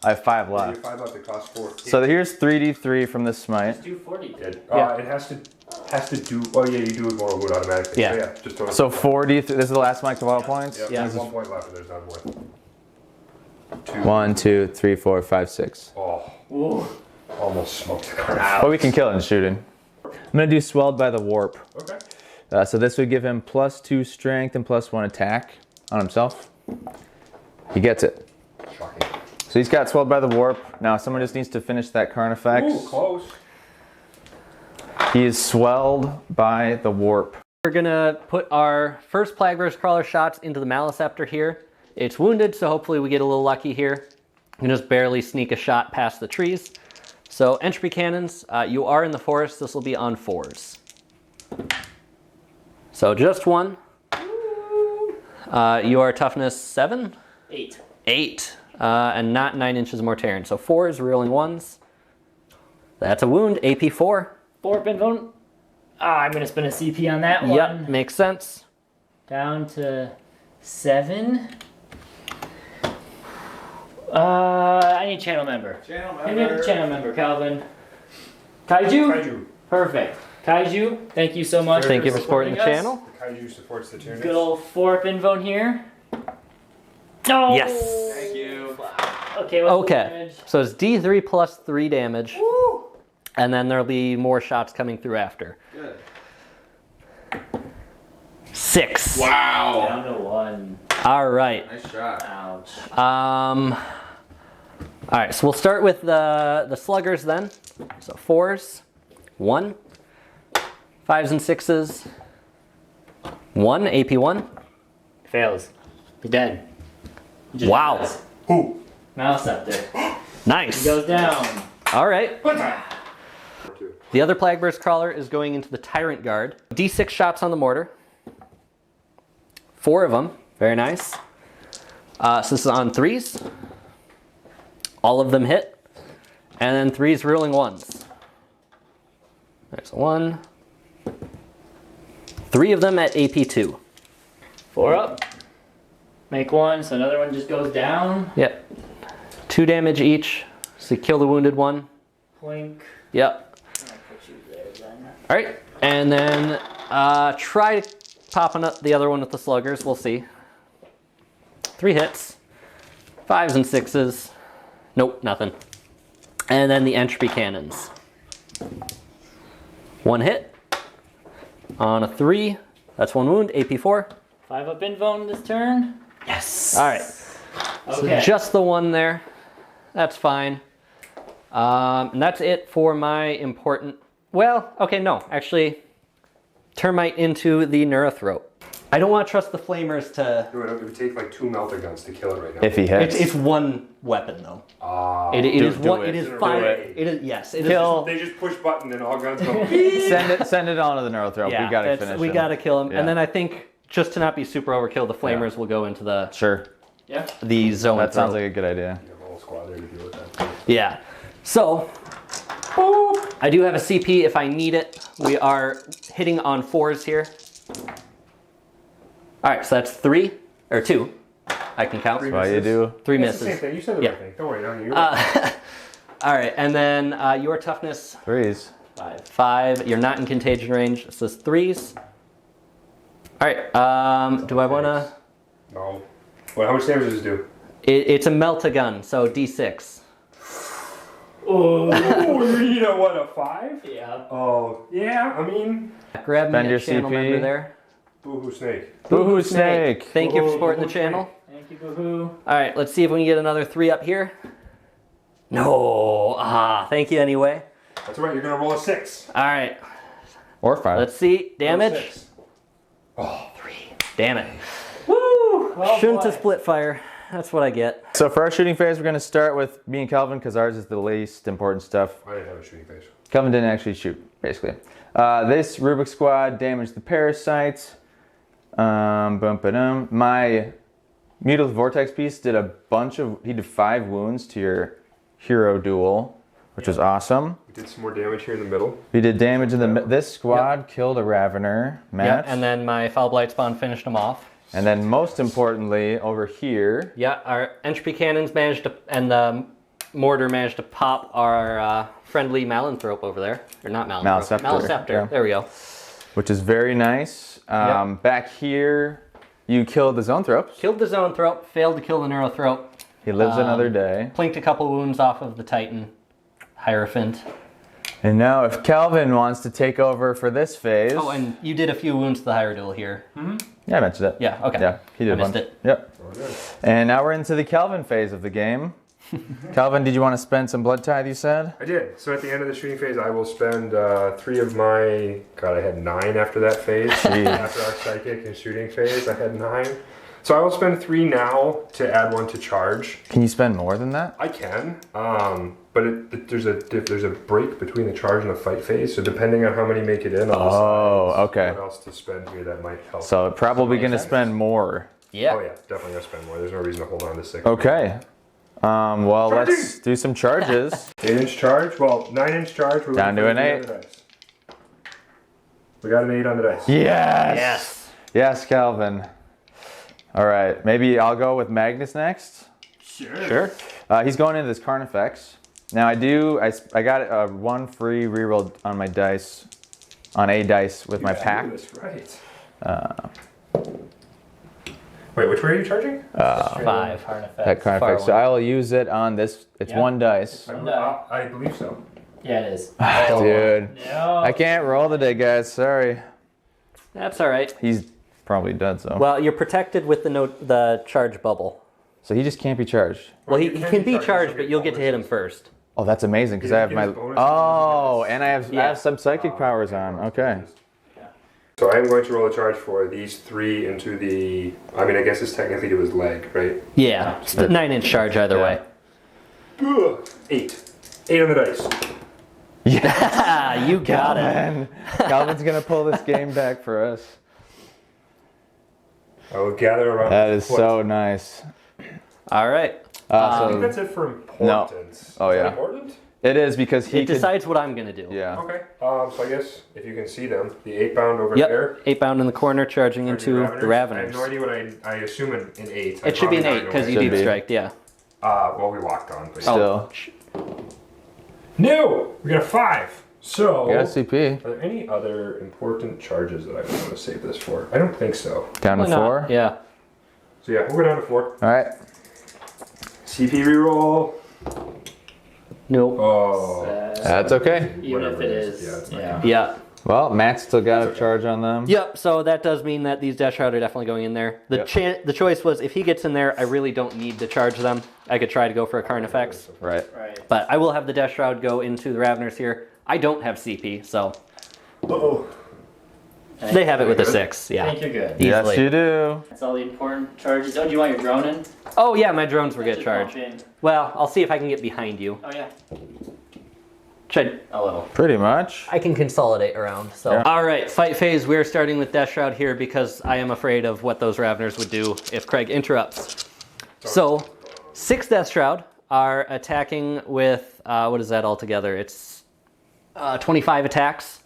I have 5 You have left. 5 left, it costs 4. So here's 3d3 from this smite. 240. It Yeah. it has to do. Oh yeah, you do with mortal wound automatically. Yeah. So, yeah. Just throw it. So 4d3. This is the last of my Cabal points? Yep, Yeah. there's 1 point left, and there's none more. 2. 1, 2, 3, 4, 5, 6. Oh, Ooh. almost smoked the card. But we can kill it in shooting. I'm gonna do Swelled by the Warp. Okay. So this would give him +2 strength and +1 attack on himself. He gets it. Shocking. So he's got Swelled by the Warp. Now someone just needs to finish that Carnifex. Ooh, close. He is swelled by the Warp. We're gonna put our first Plaguebear's Crawler shots into the Maliceptor here. It's wounded, so hopefully we get a little lucky here. You can just barely sneak a shot past the trees. So entropy cannons, you are in the forest. This will be on 4s. So just one. You are toughness 7? 8. 8. And not 9 inches more tearing. So 4s, reeling 1s. That's a wound. AP 4. 4 pinbone. I'm going to spend a CP on that one. Yep, makes sense. Down to 7. I need channel member. Give me the channel member, Calvin. Kaiju? Kaiju. Perfect. Kaiju, thank you so much. Thank you for supporting the us. channel. The Kaiju supports the Tyranids. Good old 4 pinbone here. Oh! Yes. Thank you. Okay, what's the Okay, damage? so it's D3 plus 3 damage. Woo! And then there'll be more shots coming through after. Good. 6. Wow. Down to 1. All right. Nice shot. Ouch. All right, so we'll start with the sluggers then. So 4s, 1, 5s and 6s, 1, AP 1. Fails. You're dead. You just Wow. fails. Who? Mouse up there. Nice. He goes down. All right. The other Plagueburst Crawler is going into the Tyrant Guard. D6 shots on the mortar. 4 of them. Very nice. So this is on 3s. All of them hit. And then 3s rolling 1s. There's 1. 3 of them at AP 2. 4 up. Make 1, so another one just goes down. Yep. 2 damage each. So you kill the wounded one. Plink. Yep. I'll put you there then. All right. And then try popping up the other one with the sluggers. We'll see. 3 hits. 5s and 6s. Nope, nothing. And then the entropy cannons. 1 hit. On a 3. That's 1 wound. AP 4. 5 up invone this turn. Yes. All right. Okay. So just the 1 there. That's fine. And that's it for my important... Well, okay, no. Actually, termite into the Neurothroat. I don't want to trust the flamers to... It would take like 2 melter guns to kill it right now. If he hits. It's 1 weapon though. It Do is one. it. It is Do 5. it. It is yes. It Kill. They just push button and all guns go. Send it on to the Neurothroat. Yeah, we gotta that's- finish we him. gotta kill him. Yeah. And then I think just to not be super overkill, the flamers will go into the Sure. Yeah. zone. That sounds throat. like a good idea. You have a whole squad there to deal with that. Yeah. So I do have a CP if I need it. We are hitting on 4s here. All right, so that's 3 or 2. I can count. Three. What you do? 3 It's the misses. same thing. You said the Yeah. right thing. Don't worry. No, you're right. All right, and then your toughness 3s. 5. 5. You're not in contagion range. So it's 3s. All right. Do I want to? No. Well, how much damage does it do? It's a melt-a-gun, so D6. Oh, you know what? A 5? Yeah. Oh, yeah. I mean, Grab me Spend a your channel CP. member there. boohoo snake. Boohoo Snake. Thank you for Boo-hoo, supporting the boo-hoo channel. Thank you, boo-hoo. All right, let's see if we can get another 3 up here. No. Thank you anyway. That's right. You're gonna roll a 6. All right, Or 5. let's see. Damage. 6. 3. Damn it. Woo! Oh, Shouldn't boy. have split fire. That's what I get. So for our shooting phase, we're going to start with me and Calvin because ours is the least important stuff. I didn't have a shooting phase. Calvin didn't actually shoot, basically. This Rubik squad damaged the parasites. My Mutilated Vortex piece did he did 5 wounds to your hero duel, which was awesome. We did some more damage here in the middle. We did damage in this squad killed a Ravener, Yeah, Matt. and then my Foul Blight Spawn finished them off. And then most importantly, over here, Yeah, our entropy cannons managed to, and the mortar managed to pop our friendly Malanthrope over there. Or not Malanthrope. Maleceptor, yeah. There we go. which is very nice. Yep. Back here, you killed the Zoanthropes. Killed the Zoanthrope, failed to kill the Neurothrope. He lives another day. Plinked a couple wounds off of the Titan Hierophant. And now if Calvin wants to take over for this phase. Oh, and you did a few wounds to the Hierodule here. Yeah, I mentioned it. Yeah, okay. Yeah, he did I missed one. it. Yep. Oh, good. And now we're into the Calvin phase of the game. Calvin, did you want to spend some blood tithe, you said? I did. So at the end of the shooting phase, I will spend 3 of my... God, I had 9 after that phase. Jeez. After our psychic and shooting phase, I had 9. So I will spend 3 now to add 1 to charge. Can you spend more than that? I can, but there's a break between the charge and the fight phase. So depending on how many make it in, I'll decide okay. what else to spend here that might help. So probably going to spend more. Yeah. Oh yeah, definitely gonna spend more. There's no reason to hold on to 6. Okay. Well, Charging! let's do some charges. 8-inch charge. Well, 9-inch charge. We're Down to looking an for 8. We got an 8 on the dice. Yes. Yes. Yes, Calvin. All right. Maybe I'll go with Magnus next. Sure. He's going into this Carnifex. Now I got 1 free reroll on my dice, on a dice with my pack. That's right. Wait, which way are you charging? 5. That Carnifex. So I will use it on this. It's 1 dice. I believe so. Yeah, it is. Dude. No. I can't roll today, guys. Sorry. That's all right. He's probably dead, so. Well, you're protected with the charge bubble. So he just can't be charged. Well, he you can be charged, but you'll get to hit him first. Oh, that's amazing because I have He my. gets bonus Oh, and I Yeah. have some psychic powers on. Okay. So I am going to roll a charge for these 3 into the. I mean, I guess it's technically to his leg, right? Yeah. It's the 9-inch charge either Yeah. way. Ugh, 8. 8 on the dice. Ah, you got it. Man, Calvin's gonna pull this game back for us. I will gather around. That the is foot. so nice. All right. I think So that's it for importance. Oh, Is that yeah. important? it is because he It decides what I'm gonna do. Yeah. Okay. So I guess if you can see them, the 8-pound over Yep. there. 8-bound in the corner, charging into the I have Raveners. no idea what I assume an 8. It should be an 8 because you Should deep be. striked. Yeah. Well, we locked on. But Still. No! We got a 5. So. You got a CP. Are there any other important charges that I would want to save this for? I don't think so. Down to Why not? 4. Yeah. So yeah, we'll go down to 4. All right. CP reroll. Nope. Oh. That's okay. Even if Whatever it it is. is. Yeah, it's not Yeah. Yeah. Well, Matt's still got a charge on them. Yep. So that does mean that these Death Shroud are definitely going in there. The choice was if he gets in there, I really don't need to charge them. I could try to go for a Carnifex, Right. Right. but I will have the Death Shroud go into the Raveners here. I don't have CP, so Uh-oh. they have it with a 6. I Yeah. think you're good. Yes, Easily. you do. That's all the important charges. Oh, do you want your drone in? Oh yeah, my drones will get Just charged. bump in. Well, I'll see if I can get behind you. Oh, yeah. Should A little. Pretty much. I can consolidate around. So Yeah. all right, fight phase. We're starting with Death Shroud here because I am afraid of what those Raveners would do if Craig interrupts. So 6 Death Shroud are attacking with what is that altogether? It's 25 attacks,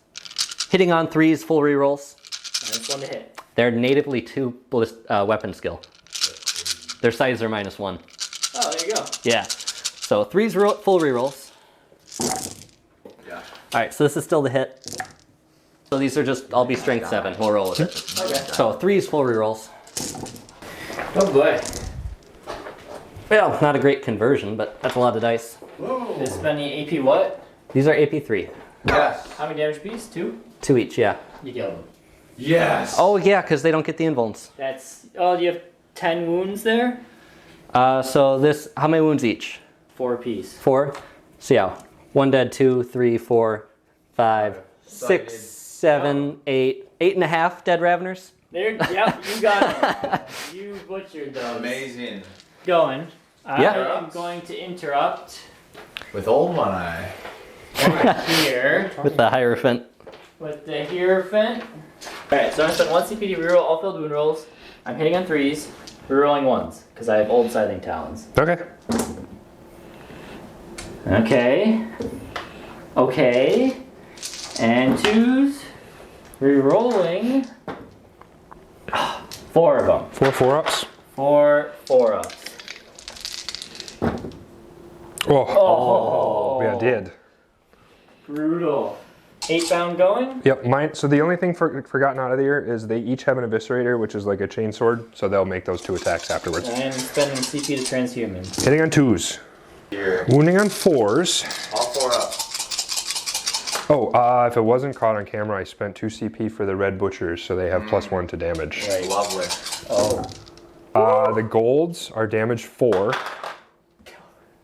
hitting on 3s, full rerolls. Nice one to hit. They're natively 2 weapon skill. Their size are -1. Oh, there you go. Yeah. So 3s full rerolls. All right, so this is still the hit. So these are just, I'll be strength 7. We'll roll with it. Okay. So 3s full rerolls. Oh, boy. Well, not a great conversion, but that's a lot of dice. This spending AP what? These are AP3. Yes. How many damage piece? 2? 2 each, yeah. You kill them. Yes. Oh yeah, because they don't get the invulns. That's. Oh, you have 10 wounds there? So this, how many wounds each? 4 apiece. 4? So yeah, 1 dead, 2, 3, 4, 5, 6, 7, 8. 8.5 dead Raveners. There. Yep, you got it. You butchered those. Amazing. Going. Yeah. I am going to interrupt With old one eye. over here With the Hierophant. with the Hierophant. Alright, so I'm going to spend 1 CP to reroll all filled wound rolls. I'm hitting on 3s, rerolling 1s, because I have old scything talons. Okay. Okay. Okay. And 2s. Rerolling. 4 of them. 4 4-ups. 4 4-ups. Oh. Oh. Yeah, I did. Brutal. 8-bound going? Yep, mine. So the only thing forgotten out of here is they each have an Eviscerator, which is like a chainsword, so they'll make those 2 attacks afterwards. I am spending CP to transhuman. Hitting on 2s. Here. Wounding on 4s. All 4 up. Oh, if it wasn't caught on camera, I spent 2 CP for the Red Butchers, so they have +1 to damage. Right. Lovely. Oh. The golds are damage 4.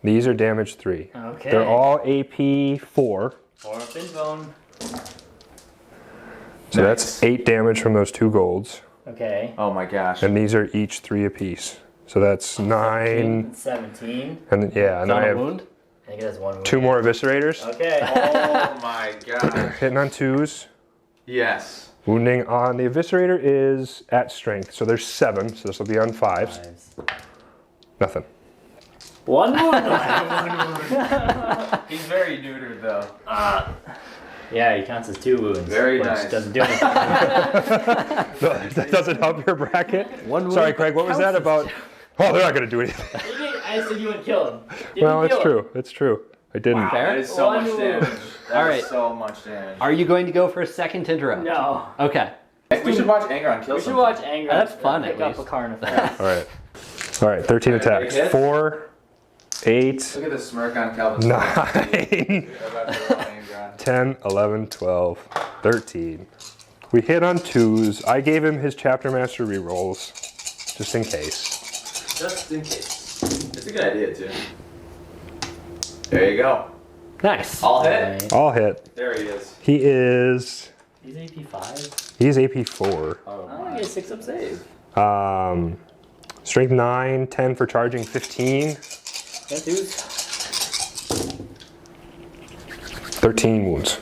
These are damage 3. Okay. They're all AP 4. 4 up in bone. So that's 8 damage from those 2 golds. Okay. Oh my gosh. And these are each 3 apiece. So that's 9. 17. And then, yeah, and Is that I a have wound? I think that's one wound. 2 more eviscerators. Okay. Oh my gosh. Hitting on 2s. Yes. Wounding on the eviscerator is at strength. So there's 7. So this will be on 5s. Nothing. One wound. He's very neutered though. Yeah, he counts as 2 wounds. Very which nice. doesn't do anything. No, that doesn't help your bracket. One Sorry, wound Craig, what was counts that as about? Oh, they're not going to do anything. I said you wouldn't kill him. Didn't Well, it's kill him. true. It's true. I didn't. Fair. That is so One much wound. damage. That All is right. so much damage. Are you going to go for a second interrupt? No. Okay. We should watch Angron kill We should something. watch Anger. That's fun, Pick at up least. a Carnifex. All right. All right, 13 attacks. hit? 4, 8, Look at the smirk on Calvin's 9, About to roll Angron. 10, 11, 12, 13. We hit on 2s. I gave him his Chapter Master rerolls, just in case. Just in case. It's a good idea too. There you go. Nice. All hit. All hit. There he is. He is, He's AP5. he's AP 4. Oh, he has 6 up save. Strength 9, 10 for charging, 15, That dude's 13 wounds.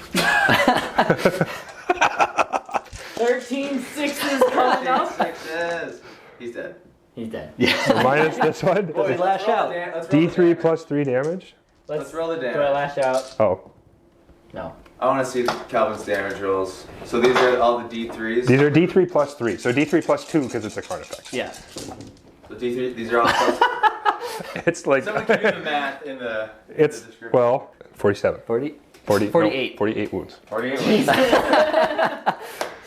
13 sixes coming up. Sixes. He's dead. He's dead. So minus this one. Boy, lash out. D3 plus 3 damage. Let's roll the Do I damage. lash out? Oh, No. I want to see Calvin's damage rolls. So these are all the D3s. these are D3 plus 3. So D3 plus 2 because it's a Carnifex. Yeah. The D3. These are all. It's like, Someone can do the math in the. it's, description. well, 47. 40. 40, 48. No, 48 wounds. 48.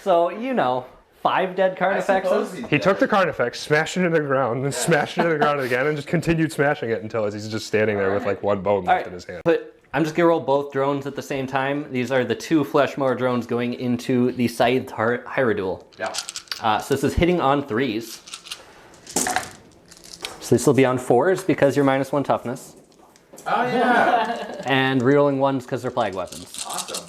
So, you know, 5 dead Carnifexes. He took the Carnifex, smashed it into the ground, then smashed it into the ground again, and just continued smashing it until he's just standing there with like 1 bone left in his hand. But I'm just going to roll both drones at the same time. These are the 2 Fleshmower drones going into the Scythed Hierodule. Yeah. So this is hitting on 3s. So this will be on 4s because you're -1 toughness. Oh yeah. And rerolling 1s because they're plague weapons. Awesome.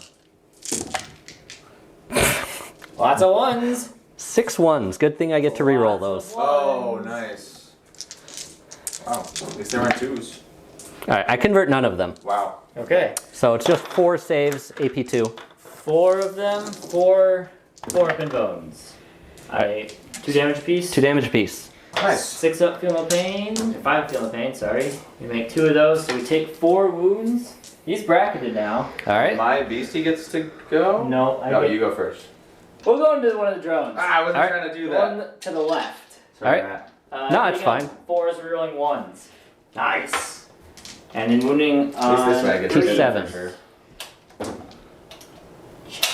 Lots of ones. 6 1s. Good thing I get to reroll those. Oh, nice. Wow. At least there weren't 2s. Alright, I convert none of them. Wow. Okay. So it's just 4 saves, AP2. 4 of them. 4 up in bones. Alright. 2 damage apiece. 2 damage apiece. Nice. 6 up, feel no pain. 5 feel no pain, sorry. We make 2 of those, so we take 4 wounds. He's bracketed now. Alright. My beastie gets to go. No, No, you go first. We'll go into one of the drones. Ah, I wasn't Alright. trying to do The that. one to the left. Sorry, Alright. Matt. No, it's hitting on fine. 4s, rerolling 1s. Nice. And in wounding At least this way I get to Two do it seven. for sure.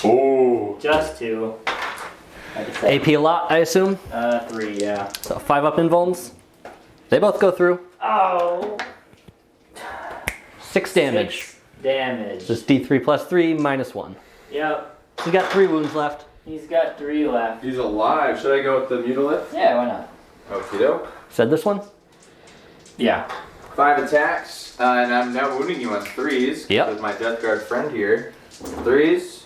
Oh. Just 2. I just said, AP a lot, I assume. 3, yeah. So 5 up invulns. They both go through. Oh. 6 damage. 6 damage. Just D3 plus 3 -1. Yep. So you got 3 wounds left. He's got 3 left. He's alive. Should I go with the Mutilith? Yeah, why not? Okie doke. Said this one? Yeah. 5 attacks, and I'm now wounding you on 3s. Yep. With my Death Guard friend here. 3s.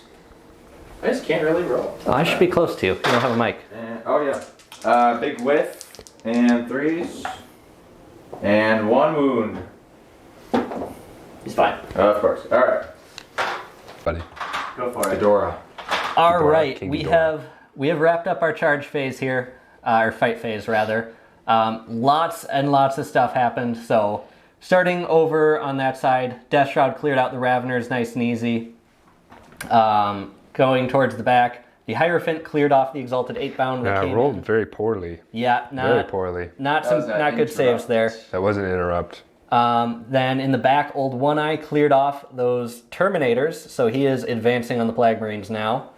I just can't really roll. Oh, I should be close to you. You don't have a mic. And, oh yeah. Big whiff. And 3s. And 1 wound. He's fine. Of course. Alright. Buddy. Go for it. Fedora. All Ghidorah, right, King we Ghidorah. have wrapped up our charge phase here, or fight phase rather. Lots and lots of stuff happened. So starting over on that side, Death Shroud cleared out the Raveners nice and easy. Going towards the back, the Hierophant cleared off the Exalted 8-bound. Yeah, I rolled very poorly. Yeah, Very not poorly. not That some was that not good interrupt. saves there. That wasn't an interrupt. Then in the back, Old One Eye cleared off those Terminators, so he is advancing on the Plague Marines now.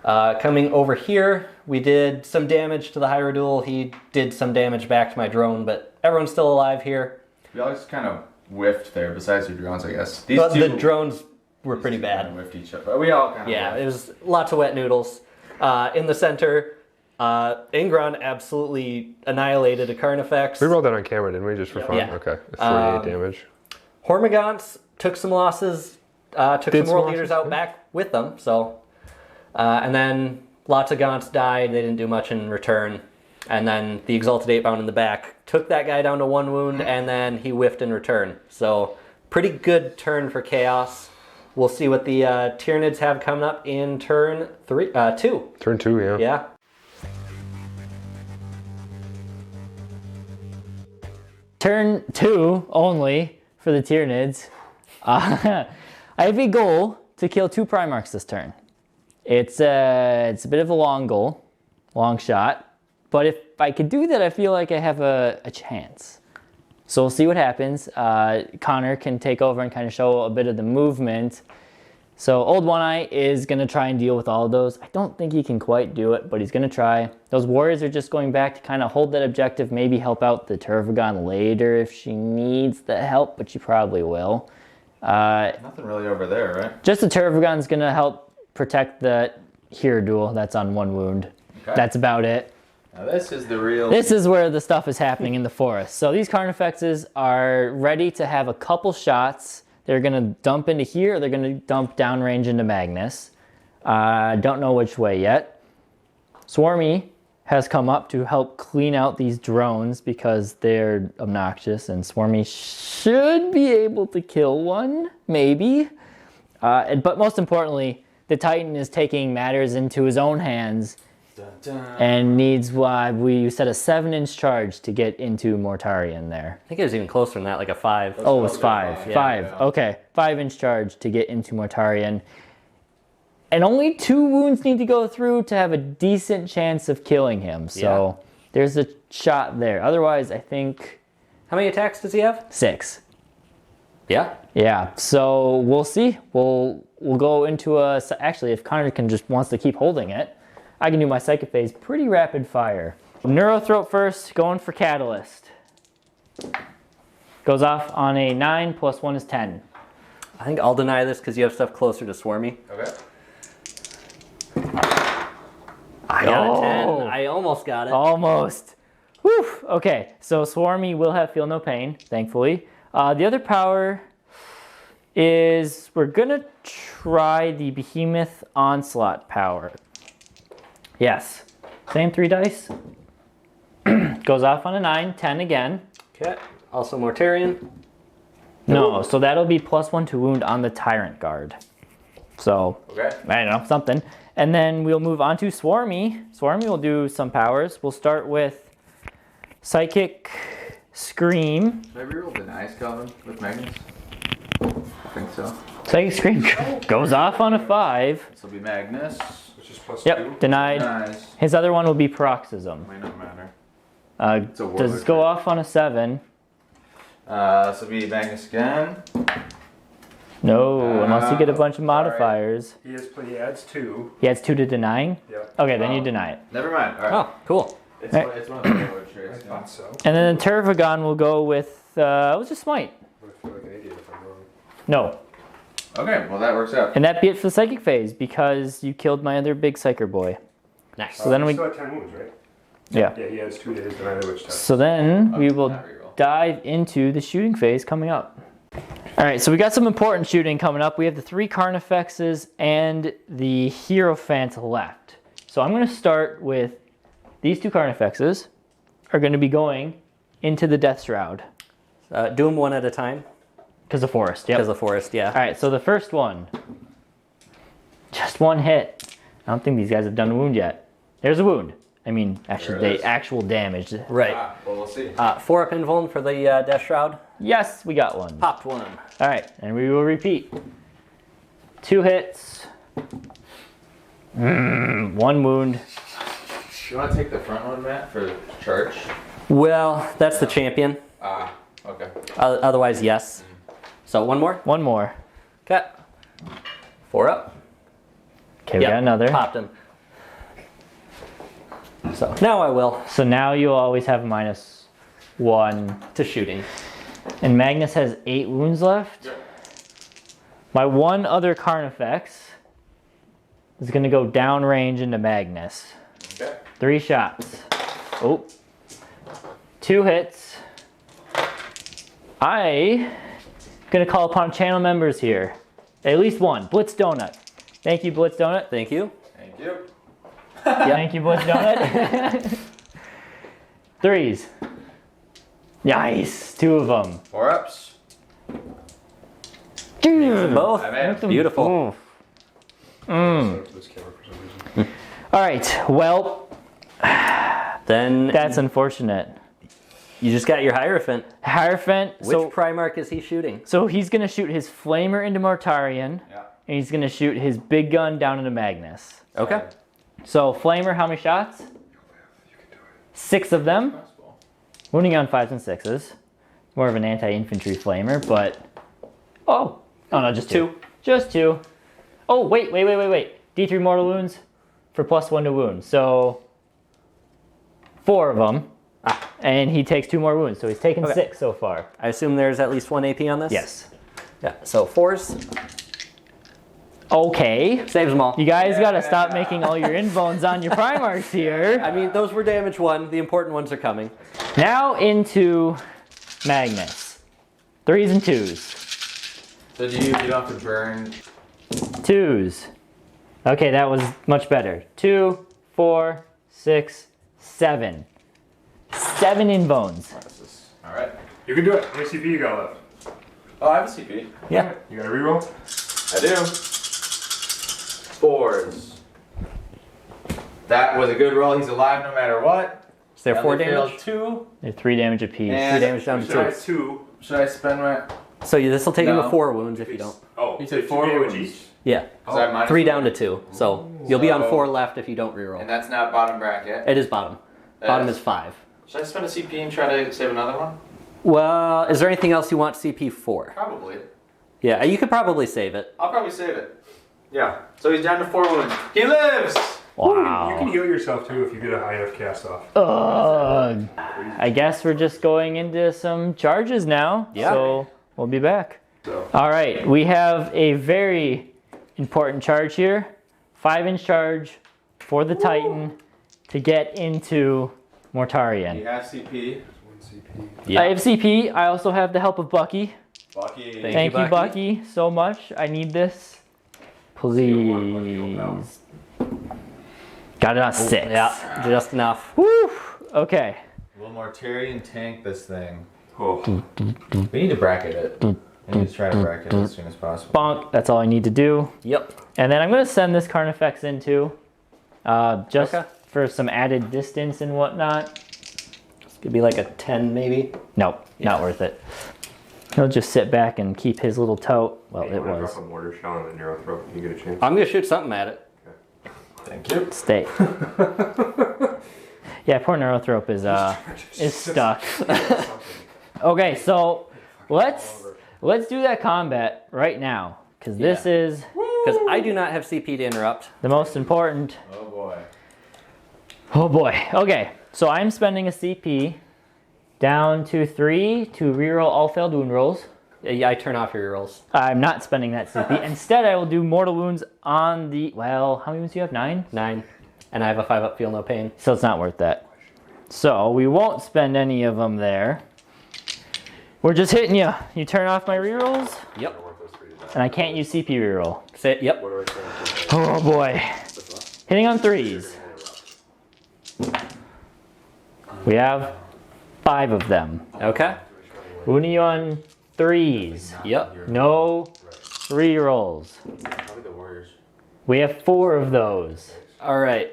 Coming over here, we did some damage to the Hierodule. He did some damage back to my drone, but everyone's still alive here. We all just kind of whiffed there, besides your drones, I guess. These But two, the drones were pretty these two bad. kinda whiffed each other. But we all kind of Yeah, it was lots of wet noodles. In the center, Ingron absolutely annihilated a Carnifex. We rolled that on camera, didn't we? Just for fun? Yeah. Okay. It's 48 damage. Hormagaunts took some losses, took Did some world some leaders losses, out yeah. back with them. So, and then Lots of Gaunts died. They didn't do much in return. And then the Exalted 8-Bound in the back took that guy down to 1 wound, and then he whiffed in return. So pretty good turn for Chaos. We'll see what the Tyranids have coming up in turn 2. Turn 2, yeah. Yeah. Turn 2 only for the Tyranids. I have a goal to kill 2 Primarchs this turn. It's a bit of a long goal, long shot, but if I could do that, I feel like I have a chance. So we'll see what happens. Connor can take over and kind of show a bit of the movement. So Old One Eye is going to try and deal with all of those. I don't think he can quite do it, but he's going to try. Those warriors are just going back to kind of hold that objective, maybe help out the Turvagon later if she needs the help, but she probably will. Nothing really over there, right? Just the Turvagon's going to help protect the Hero Duel that's on 1 wound. Okay. That's about it. Now this is the real... This is where the stuff is happening in the forest. So these Carnifexes are ready to have a couple shots. They're going to dump into here, or they're going to dump downrange into Magnus. Don't know which way yet. Swarmy has come up to help clean out these drones because they're obnoxious, and Swarmy should be able to kill one, maybe. But most importantly, the Titan is taking matters into his own hands and needs, we said, a 7-inch charge to get into Mortarion there. I think it was even closer than that, like a 5. Oh, it was 5. Yeah. 5. Okay, 5-inch charge to get into Mortarion. And only 2 wounds need to go through to have a decent chance of killing him. So there's a shot there. Otherwise, I think... How many attacks does he have? 6. Yeah. Yeah, so we'll see. We'll go into a... Actually, if Connor wants to keep holding it, I can do my Psychic Phase pretty rapid fire. Neurothroat first, going for Catalyst. Goes off on a 9, plus 1 is 10. I think I'll deny this because you have stuff closer to Swarmy. Okay. I got a 10. I almost got it. Almost. Whew. Okay, so Swarmy will have Feel No Pain, thankfully. The other power is we're going to try the Behemoth Onslaught power. Yes. Same 3 dice. Goes off on a 9, 10 again. Okay. Also Mortarion. No, so that'll be plus 1 to wound on the Tyrant Guard. So, Okay. I don't know, something. And then we'll move on to Swarmy. Swarmy will do some powers. We'll start with Psychic Scream. Should I reroll the Nice Calvin with Magnus? I think so. Psychic Scream goes off on a 5. This will be Magnus. Which is plus Yep, 2. denied. Nice. His other one will be Paroxysm. Might not matter. Uh, a does warlord go trait. off on a 7. This will be Magnus again. No, unless you get a bunch of sorry. modifiers. He adds 2. He adds 2 to denying? Yep. Okay, then you deny it. Never mind. All right. Oh, cool. It's, Right. it's one of the warlord traits. I thought so. And then the Tervagon will go with, let's just Smite. I feel like an idiot if I'm wrong. No. Okay, well that works out. And that'd be it for the Psychic Phase, because you killed my other big Psyker boy. Nice. So then we, He still had 10 wounds, right? yeah. Yeah, he adds 2 to his denied witch test. So then we will Not reroll. dive into the shooting phase coming up. All right, so we got some important shooting coming up. We have the 3 Carnifexes and the Hierophant left. So I'm going to start with these 2 Carnifexes are going to be going into the Death Shroud. Do them one at a time. Because of forest, yep. Because of forest, yeah. All right, so the first one, just 1 hit. I don't think these guys have done a wound yet. There's a wound. I mean, actually, actual damage. Right. Well, we'll see. 4 up invuln for the Death Shroud. Yes, we got one. Popped 1. All right, and we will repeat. 2 hits. 1 wound. You want to take the front one, Matt, for charge? Well, that's the champion. Okay. Otherwise, yes. So 1 more. 1 more. Okay. 4 up. Okay, we Yep, got another. Popped him. So now I will. So now you'll always have -1. To shooting. And Magnus has 8 wounds left. My 1 other Carnifex is going to go downrange into Magnus. Okay. 3 shots. Oh. 2 hits. I going to call upon channel members here. At least 1. Blitz Donut. Thank you, Blitz Donut. Thank you. Thank you. Thank you, Bush Donut. 3s. Nice. 2 of them. 4-ups. Both. I'm in. Beautiful. This camera for some reason. All right. Well, Then that's unfortunate. you just got your Hierophant. Hierophant. Which Primarch is he shooting? So he's going to shoot his Flamer into Mortarion. Yeah. And he's going to shoot his big gun down into Magnus. Okay. So Flamer, how many shots? 6 of them. Wounding on 5s and 6s. More of an anti-infantry Flamer, but... Oh no, just 2. Just 2. Oh, wait. D3 mortal wounds for +1 to wound. So 4 of them. And he takes 2 more wounds. So he's taken 6 so far. I assume there's at least 1 AP on this? Yes. Yeah, so 4s. Okay. Saves them all. You guys got to stop making all your inbones on your Primarchs here. I mean, those were damage 1. The important ones are coming. Now into Magnus. 3s and 2s. So you don't have to burn. 2s. Okay, that was much better. 2, 4, 6, 7. 7 in bones. All right. You can do it. How many CP you got left? Oh, I have a CP. Yeah. You got a reroll? I do. 4s. That was a good roll. He's alive no matter what. Is there Now 4 they failed damage? 2. They're 3 damage apiece. And 3 damage down to 2. Should I 2? Should I spend my? So this will take him No. to 4 wounds if you don't. Oh, He took two 4 damage wounds. each? Yeah. So I have minus 3 4. down to 2. So you'll be on So- 4 left if you don't reroll. And that's not bottom bracket. It is bottom. Bottom is 5. Should I spend a CP and try to save another one? Well, is there anything else you want CP for? Probably. Yeah, you could probably save it. I'll probably save it. Yeah. So he's down to 4 wounds. He lives! You can Wow. heal yourself too if you get a high enough cast off. I guess we're just going into some charges now. Yeah. So we'll be back. So. All right. We have a very important charge here. 5-inch charge for the Titan to get into Mortarion. He has CP. I have CP. I also have the help of Bucky. Bucky. Thank you, Bucky, so much. I need this. Please. Got it on 6. Yeah, just enough. Woo! Okay. Will Mortarion tank this thing? Oh. We need to bracket it. We need to try to bracket it as soon as possible. Bonk. That's all I need to do. Yep. And then I'm going to send this Carnifex into just Okay. for some added distance and whatnot. This could be like a 10 maybe. Nope, not worth it. He'll just sit back and keep his little tote. Well, it was. Drop a mortar shell in the narrow throat. You get a chance. I'm going to shoot something at it. Thank you. Stay. Yeah, poor Neurothrope is stuck. Okay, so let's do that combat right now, because this is Because I do not have CP to interrupt. the most important. Oh boy. Oh boy. Okay, so I'm spending a CP down to 3 to reroll all failed wound rolls. Yeah, I turn off your rolls. I'm not spending that CP. Instead, I will do mortal wounds on the, well, how many wounds do you have? 9? 9. And I have a 5-up, feel no pain. So it's not worth that. So we won't spend any of them there. We're just hitting you. You turn off my rerolls, Yep. and I can't use CP reroll. Say it. Yep. Oh boy. Hitting on 3s. We have 5 of them. Okay. Wounding you on 3s. Yep. No rerolls. Probably the Warriors. We have 4 of those. All right.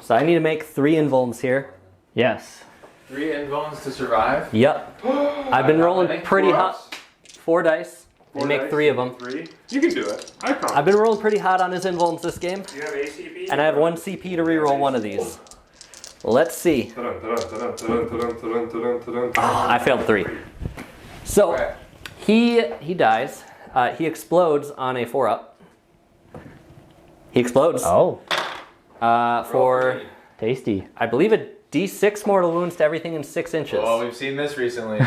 So I need to make 3 invulns here. Yes. 3 inbones to survive. Yep. I've been rolling Make pretty 4 hot. ups. 4 dice. You Four make dice, 3 of them. 3. You can do it. I promise. I've been rolling pretty hot on his invulns this game. You have ACP? And I have 1 CP to reroll one of these. Let's see. I failed 3. So Okay. he dies. He explodes on a 4-up. He explodes Oh, for, tasty. I believe, a D6 mortal wounds to everything in 6 inches. Oh, we've seen this recently.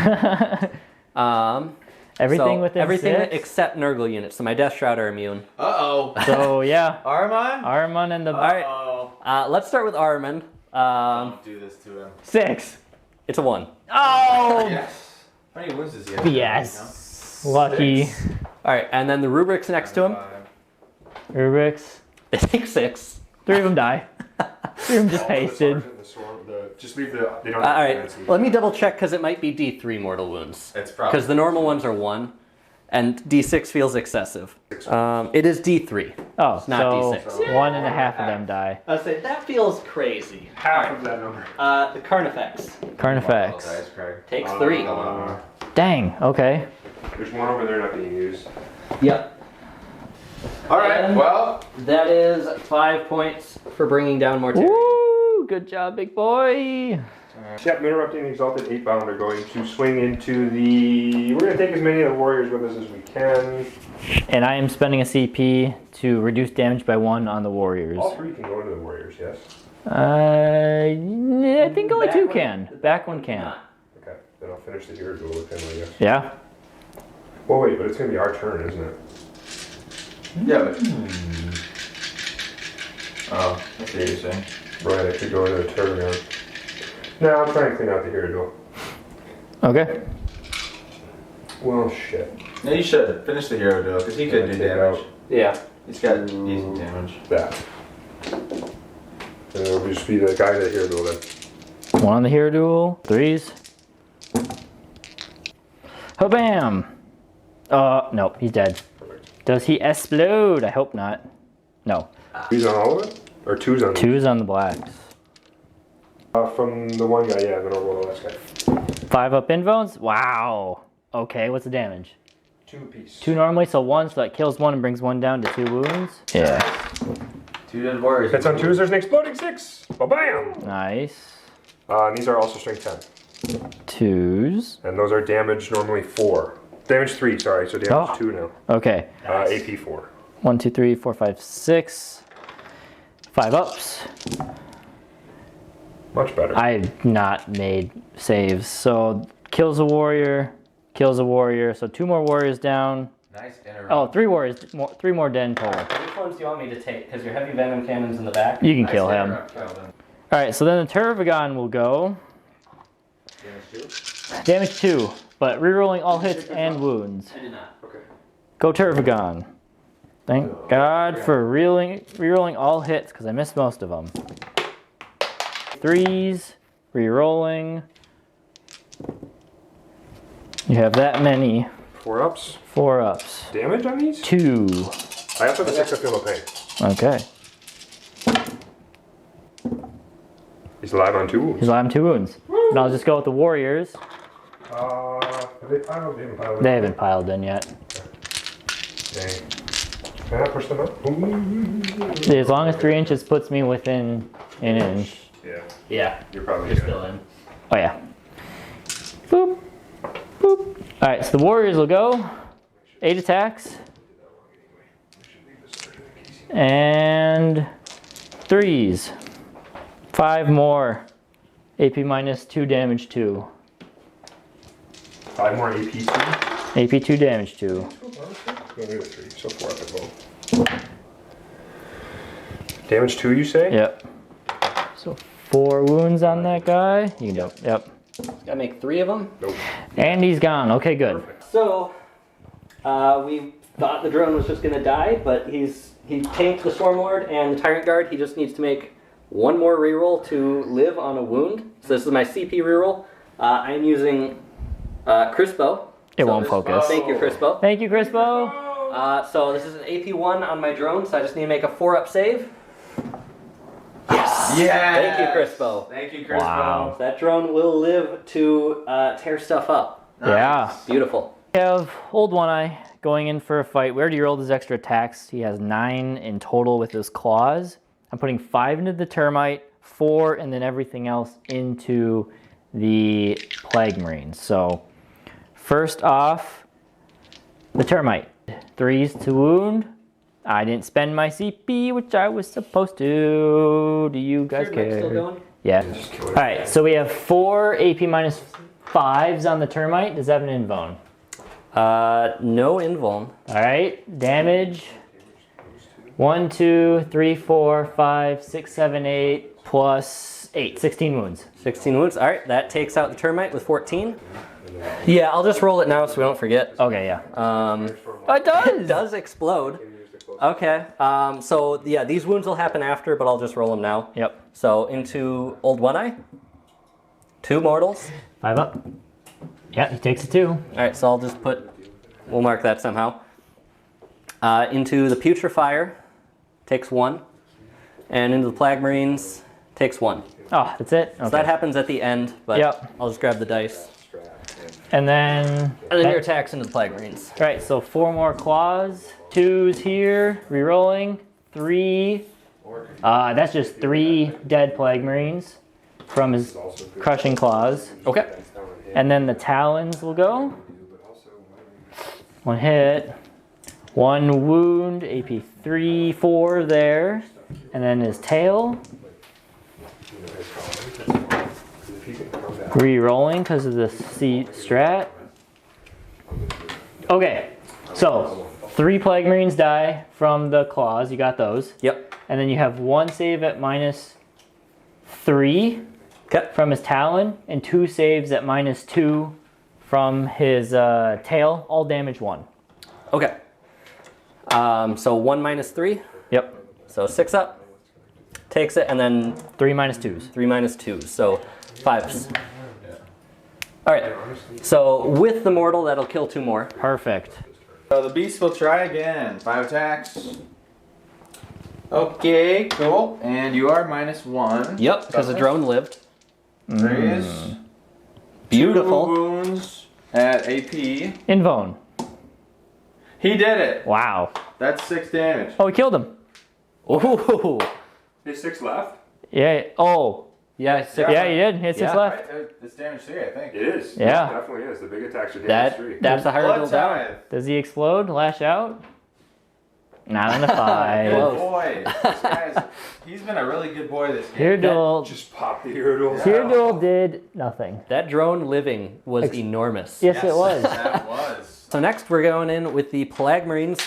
Everything So within everything 6? except Nurgle units. So my Death Shroud are immune. Uh-oh. So yeah, Armand? Armand and the Uh-oh. Let's start with Armand. Don't do this to him. 6. It's a 1. Oh, Yes. How many wounds does he have? yes. Lucky. 6. All right, and then the rubrics next to him. 5. Rubrics. They take 6. 3 of them die. Mushroom just pasted. Just leave the. They don't. All right, let me double check because it might be D3 mortal wounds. It's probably Because the normal ones are 1, and D6 feels excessive. It is D3. Oh, It's not so D6. 1.5 of them die. I was saying, that feels crazy. half of that number. The Carnifex Carnifex. Dice, Craig. takes 3. Dang, okay. There's one over there not being used. Yep. All right. Well, That is 5 points for bringing down more Tyranid. Woo! Good job, big boy. Yep, interrupting the Exalted 8-bound are going to swing into the. We're going to take as many of the warriors with us as we can. And I am spending a CP to reduce damage by 1 on the warriors. All 3 can go into the warriors, yes? I think only Back 2 one- can. Back one can. Okay, then I'll finish the hero duel with him, I guess. Yeah? Well, wait, but it's going to be our turn, isn't it? Yeah, but. Oh, I see what you're saying. Right, I could go into the turn round. No, I'm trying to clean out the hero duel. Okay. Well, shit. No, you should finish the hero duel because he could do Take damage. out Yeah. He's got decent damage. that. And it'll just be the guy to the hero duel then. 1 on the hero duel. 3s. Bam! Nope, he's dead. Does he explode? I hope not. No. 3's on all of it? Or 2's on 2's on the blacks. From the one guy, yeah, then I'll roll the last guy. 5 up invones? Wow. Okay, what's the damage? 2 apiece. 2 normally, so 1, so that kills 1 and brings 1 down to 2 wounds. Yeah. 2 dead warriors. Hits on 2s, there's an exploding 6! Ba-bam! Nice. And these are also strength 10. 2s. And those are damage normally 4. Damage 3, sorry, so damage 2 now. Okay. AP 4. 1, 2, 3, 4, 5, 6. 5 ups. Much better. I've not made saves. So kills a warrior, so 2 more warriors down. Nice interrupt. Oh, 3 warriors, 3 more den total. Which ones do you want me to take? Because your heavy venom cannon's in the back. You can Nice kill him. interrupt, Calvin. Alright, so then the Tervagon will go. Damage 2? Damage 2, but rerolling all hits and wounds. I did not. Okay. Go Tervagon. Thank God for rerolling all hits, because I missed most of them. 3s, rerolling. You have that many. 4 ups. 4 ups. Damage on these? 2. I also have a 6 of Feel No Pain. Okay. He's alive on 2 wounds. He's alive on 2 wounds. And I'll just go with the warriors. Have they piled? They haven't piled. They haven't piled in yet. Dang. Can I push them up? As long as 3 inches puts me within an inch. Yeah. Yeah. You're probably You're good. still in. Oh yeah. Boop. Boop. Alright, so the warriors will go. 8 attacks. And 3s. 5 more. AP minus 2 damage 2. 5 more AP 2. AP 2 damage 2. No, maybe 3. So 4 up at both. Damage 2, you say? Yep. So 4 wounds on that guy. You can do. Yep. Gotta make 3 of them. Nope. And he's gone. Okay, good. So, we thought the drone was just gonna die, but he tanked the Stormlord and the Tyrant Guard. He just needs to make 1 more reroll to live on a wound. So this is my CP reroll. I'm using Crispo. It So won't this- focus. Thank you, Crispo. Thank you, Crispo. So this is an AP1 on my drone, so I just need to make a 4-up save. Yeah. Thank you, Crispo. Thank you, Crispo. Wow. That drone will live to tear stuff up. Yeah. Beautiful. We have Old One Eye going in for a fight. We already rolled his extra attacks. He has 9 in total with his claws. I'm putting 5 into the termite, 4, and then everything else into the plague marines. So first off, the termite. 3s to wound. I didn't spend my CP, which I was supposed to. Do you guys Is your knife still care? going? Yeah. Just kill All it. right, so we have 4 AP minus 5s on the termite. Does that have an invuln? No invuln. All right, damage. 1, 2, 3, 4, 5, 6, 7, 8, plus 8. 16 wounds. 16 wounds. All right, that takes out the termite with 14. Yeah, I'll just roll it now so we don't forget. Okay, yeah. It It does! does explode. Okay. So yeah, these wounds will happen after, but I'll just roll them now. Yep. So into Old One Eye. 2 mortals. 5 up. Yeah, he takes a 2. All right, so I'll just we'll mark that somehow. Into the Putrefier, takes 1. And into the Plague Marines, takes 1. Oh, that's it? Okay. So that happens at the end, but Yep. I'll just grab the dice. And then... And then your attacks into the Plague Marines. Right, so 4 more claws. 2s here, rerolling. 3. That's just 3 dead Plague Marines from his crushing claws. Okay. And then the talons will go. 1 hit. 1 wound, AP 3, 4 there. And then his tail. Re-rolling because of the C strat. Okay, so 3 Plague Marines die from the claws. You got those. Yep. And then you have 1 save at -3 Okay. from his talon, and 2 saves at -2 from his tail. All damage 1. Okay. So 1 minus 3. Yep. So 6 up. Takes it, and then 3 -2s. 3 minus 2. So 5s. All right. So with the mortal, that'll kill 2 more. Perfect. So the beast will try again. 5 attacks. Okay, cool. And you are -1. Yep, because the drone lived. There he is. Beautiful. 2 wounds at AP. Invone. He did it. Wow. That's 6 damage. Oh, he killed him. Ooh. There's 6 left? Yeah. Oh. Yeah, 6. Yeah, he did. He had 6 Yeah. left. It's damage 3, I think. It is. Yeah. It definitely is. The big attacks are damage 3. That's a hierarchical Blood down. tithe. Does he explode? Lash out? Not on the Good 5. boy. This guy's, he's been a really good boy this game. Here duel. Just pop the hurdles. Here duel did nothing. That drone living was enormous. Yes, it was. That was. So next we're going in with the Plague Marines,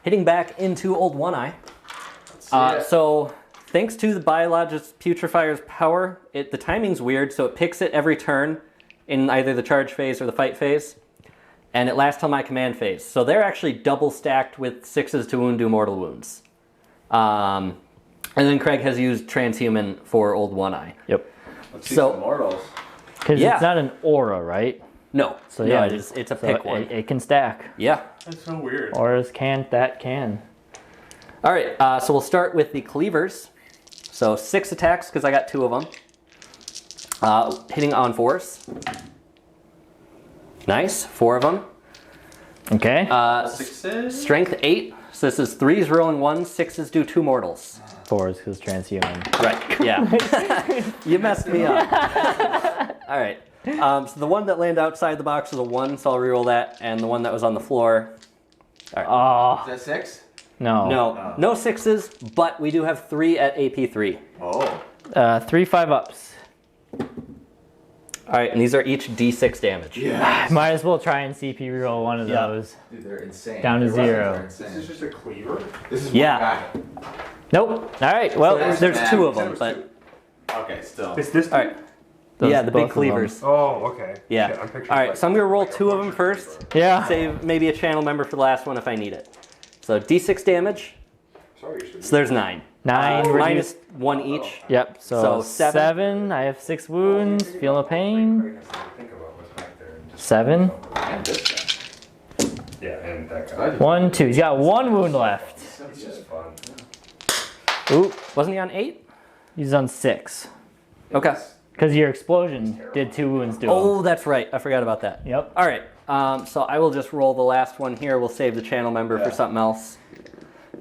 hitting back into Old One Eye. So thanks to the Biologist Putrefier's power, the timing's weird, so it picks it every turn in either the charge phase or the fight phase, and it lasts till my command phase. So they're actually double stacked with 6s to wound, do mortal wounds. And then Craig has used Transhuman for Old One Eye. Yep. Let's see So- some mortals. Because Yeah. it's not an aura, right? No, So no, yeah, it's a so pick one. it can stack. Yeah. That's so weird. Auras can, that can. All right, so we'll start with the Cleavers. So 6 attacks, because I got 2 of them. Hitting on 4s. Nice, 4 of them. Okay. 6s? Strength 8, so this is 3s rolling 1s, 6s do 2 mortals. 4s because transhuman. Right, yeah. You messed me up. All right, so the one that landed outside the box was a 1, so I'll reroll that, and the one that was on the floor. Oh, Is that 6? no. No 6s, but we do have 3 at AP3. Oh. 3 5-ups. All right, and these are each D6 damage. Yeah. Might as well try and CP reroll one of Yeah. those. Dude, they're insane. Down to Their weapons 0. are insane. This is just a cleaver? This is Yeah. one guy. Nope. All right. Well, So There's Yeah, 2 of there them, was but Okay, still. Is this all right. Those- Yeah, the big both of them. cleavers. Oh, okay. Yeah. Shit, I'm picturing All right, like- so I'm gonna roll 2 of them first. Yeah. Save maybe a channel member for the last one if I need it. So D6 damage. Sorry, you should So there's 9. 9 Minus reduced. 1 each. Yep. So, So 7. 7. I have 6 wounds. Feel no pain. think about what's back there. And just, 7. And this guy. yeah, and that guy. 1 2. He's got 1 wound left. It's just fun. Ooh. Wasn't he on 8? He's on 6. Okay. Because your explosion did 2 wounds to him. Oh, that's right. I forgot about that. Yep. All right. So I will just roll the last one here. We'll save the channel member for something else.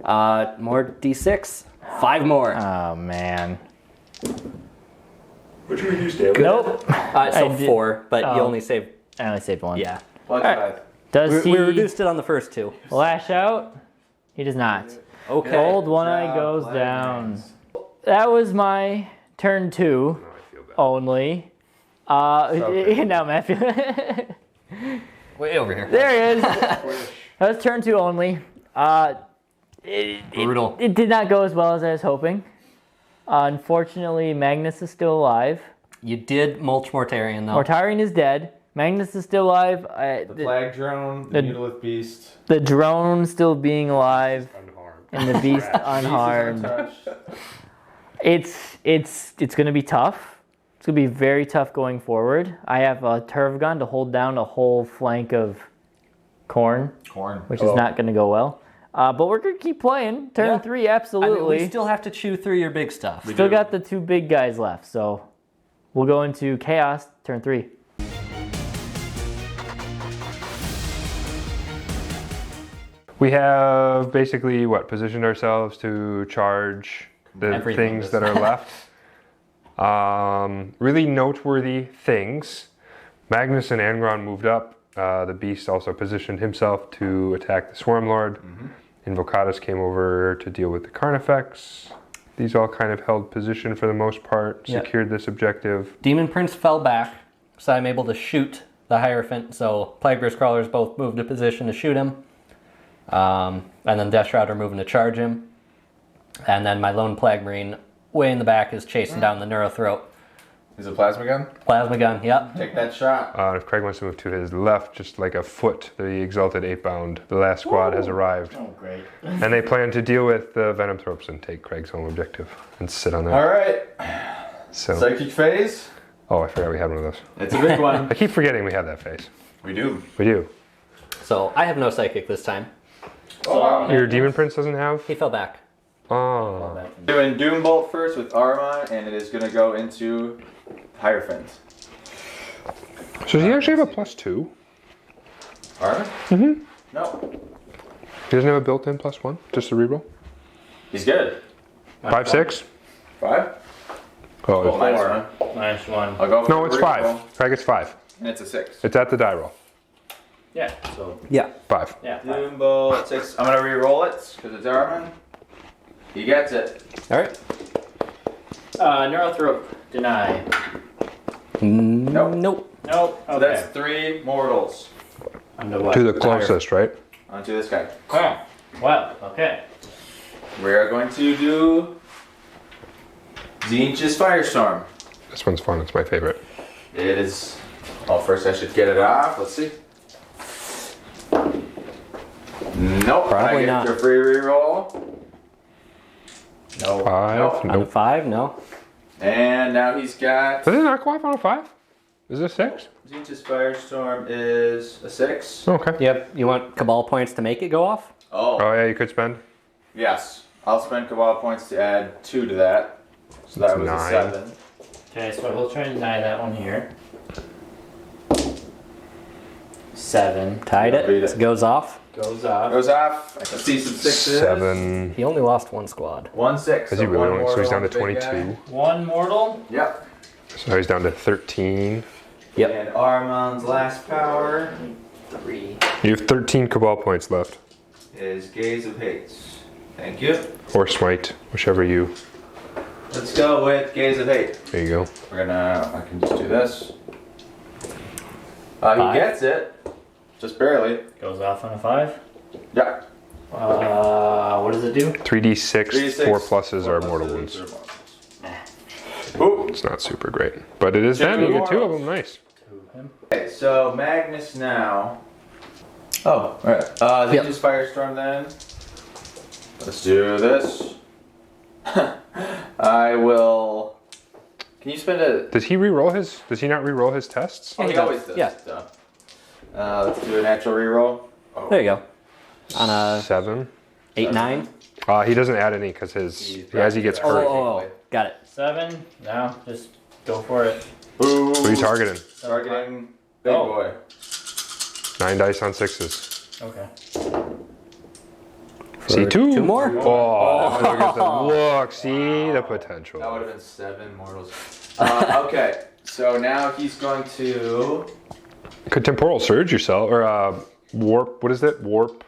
More D6. 5 more. Oh man. What should we use, Dale? Nope. So I did- 4, but you oh. only saved. I only saved 1. Yeah. Blood Alright. tithe. Does We he reduced it on the first 2. lash out? He does not. Okay. Old One Eye job, goes Plague down. Marines. That was my turn 2 only. Now Matthew. Way over here. There he is. That was turn 2 only. Brutal. It did not go as well as I was hoping. Unfortunately, Magnus is still alive. You did mulch Mortarion though. Mortarion is dead, Magnus is still alive. The Plague Drone, the- the Mutolith Beast. The drone still being alive, Unharmed. and the beast unharmed. It's gonna be tough. It's gonna be very tough going forward. I have a Turvgon to hold down a whole flank of Khorne, which is not gonna go well. But we're gonna keep playing. Turn 3, absolutely. we still have to chew through your big stuff. Still got the 2 big guys left, so we'll go into Chaos, turn 3. We have basically positioned ourselves to charge the Everything things is- that are left. Really noteworthy things. Magnus and Angron moved up. The beast also positioned himself to attack the Swarmlord. Invocatus came over to deal with the Carnifex. These all kind of held position for the most part, Yep. secured this objective. Demon Prince fell back, so I'm able to shoot the Hierophant. So Plaguebear's Crawlers both moved to position to shoot him. And then Death Shrouder moving to charge him. And then my lone Plague Marine way in the back is chasing down the Neurothroat. Is it Plasma Gun? Plasma gun, yep. Take that shot. If Craig wants to move to his left, just like a foot, the Exalted 8-bound, the last squad has arrived. Oh, great. And they plan to deal with the Venom Thropes and take Craig's home objective and sit on that. All right. So, Psychic Phase. oh, I forgot we had one of those. It's a big one. I keep forgetting we have that phase. We do. We do. So I have no Psychic this time. Oh, wow. Your Demon Prince doesn't have? He fell back. Oh. Doing Doombolt first with Armon, and it is going to go into Hierophant. So does he actually have a +2? Armon? Mm-hmm. No. He doesn't have a built-in +1? Just a reroll? He's good. 5, 6? 5? Oh, Well, minus it's, one. -1. I'll go for no, the it's reroll, 5. Craig, it's 5. And it's a 6. It's at the die roll. Yeah, so, Yeah. 5. yeah. Doombolt 6. I'm going to re-roll it because it's Armon. He gets it. All right. Neurothrope, deny. Nope. Nope. Nope. So that's 3 mortals Under what? To the closest, right? onto this guy. Oh, well, okay. We are going to do Tzeentch's Firestorm. This one's fun. It's my favorite. It is. Oh, first I should get it off. Let's see. Nope. Probably I get not. your free reroll. No. 5? Nope. On a Nope. 5, no. And now he's got. Does it not go off on a 5? Is it a 6? Tzeentch's Firestorm is a 6. Okay. Yep. You want Cabal points to make it go off? Oh, Oh, yeah, you could spend. yes. I'll spend Cabal points to add 2 to that. So that That's was 9. a 7. Okay, so we'll try and deny that one here. 7. Tied Yeah, beat it. it. Goes off. Goes off. Goes off. Let's see some 6s. 7. He only lost one squad. 1 6. Is he really only? So he's down to mortal on the big 22. guy. 1 mortal. Yep. So now he's down to 13. Yep. And Armon's last power 3. You have 13 Cabal points left. is Gaze of Hate. Thank you. Or Smite, whichever you. Let's go with Gaze of Hate. There you go. We're gonna. I can just do this. He 5. gets it, just barely. Goes off on a 5. Yeah. What does it do? 3d6, 3d6, 4 pluses are 4 mortal pluses wounds. are mortal wounds. Ooh. It's not super great. But it is Two them. You get 2 of mortals. them. Nice. Okay, so Magnus now. Oh, alright. Tzeentch's Firestorm then. Let's do this. I will. Can you spend a. Does he re-roll his? Does he not re-roll his tests? Oh, he he does. always does. Yeah. So. Let's do a natural reroll. Oh. There you go. On a 7. 8, 9. He doesn't add any because his as he gets Oh, hurt. Oh, got it. 7. No, just go for it. Ooh. Who are you targeting? Targeting big Oh. boy. 9 dice on 6s. Okay. See 2. 2 more? Oh, look at the look. See the potential. That would have been 7 mortals. Okay, so now he's going to Could temporal surge yourself or warp? What is it? Warp.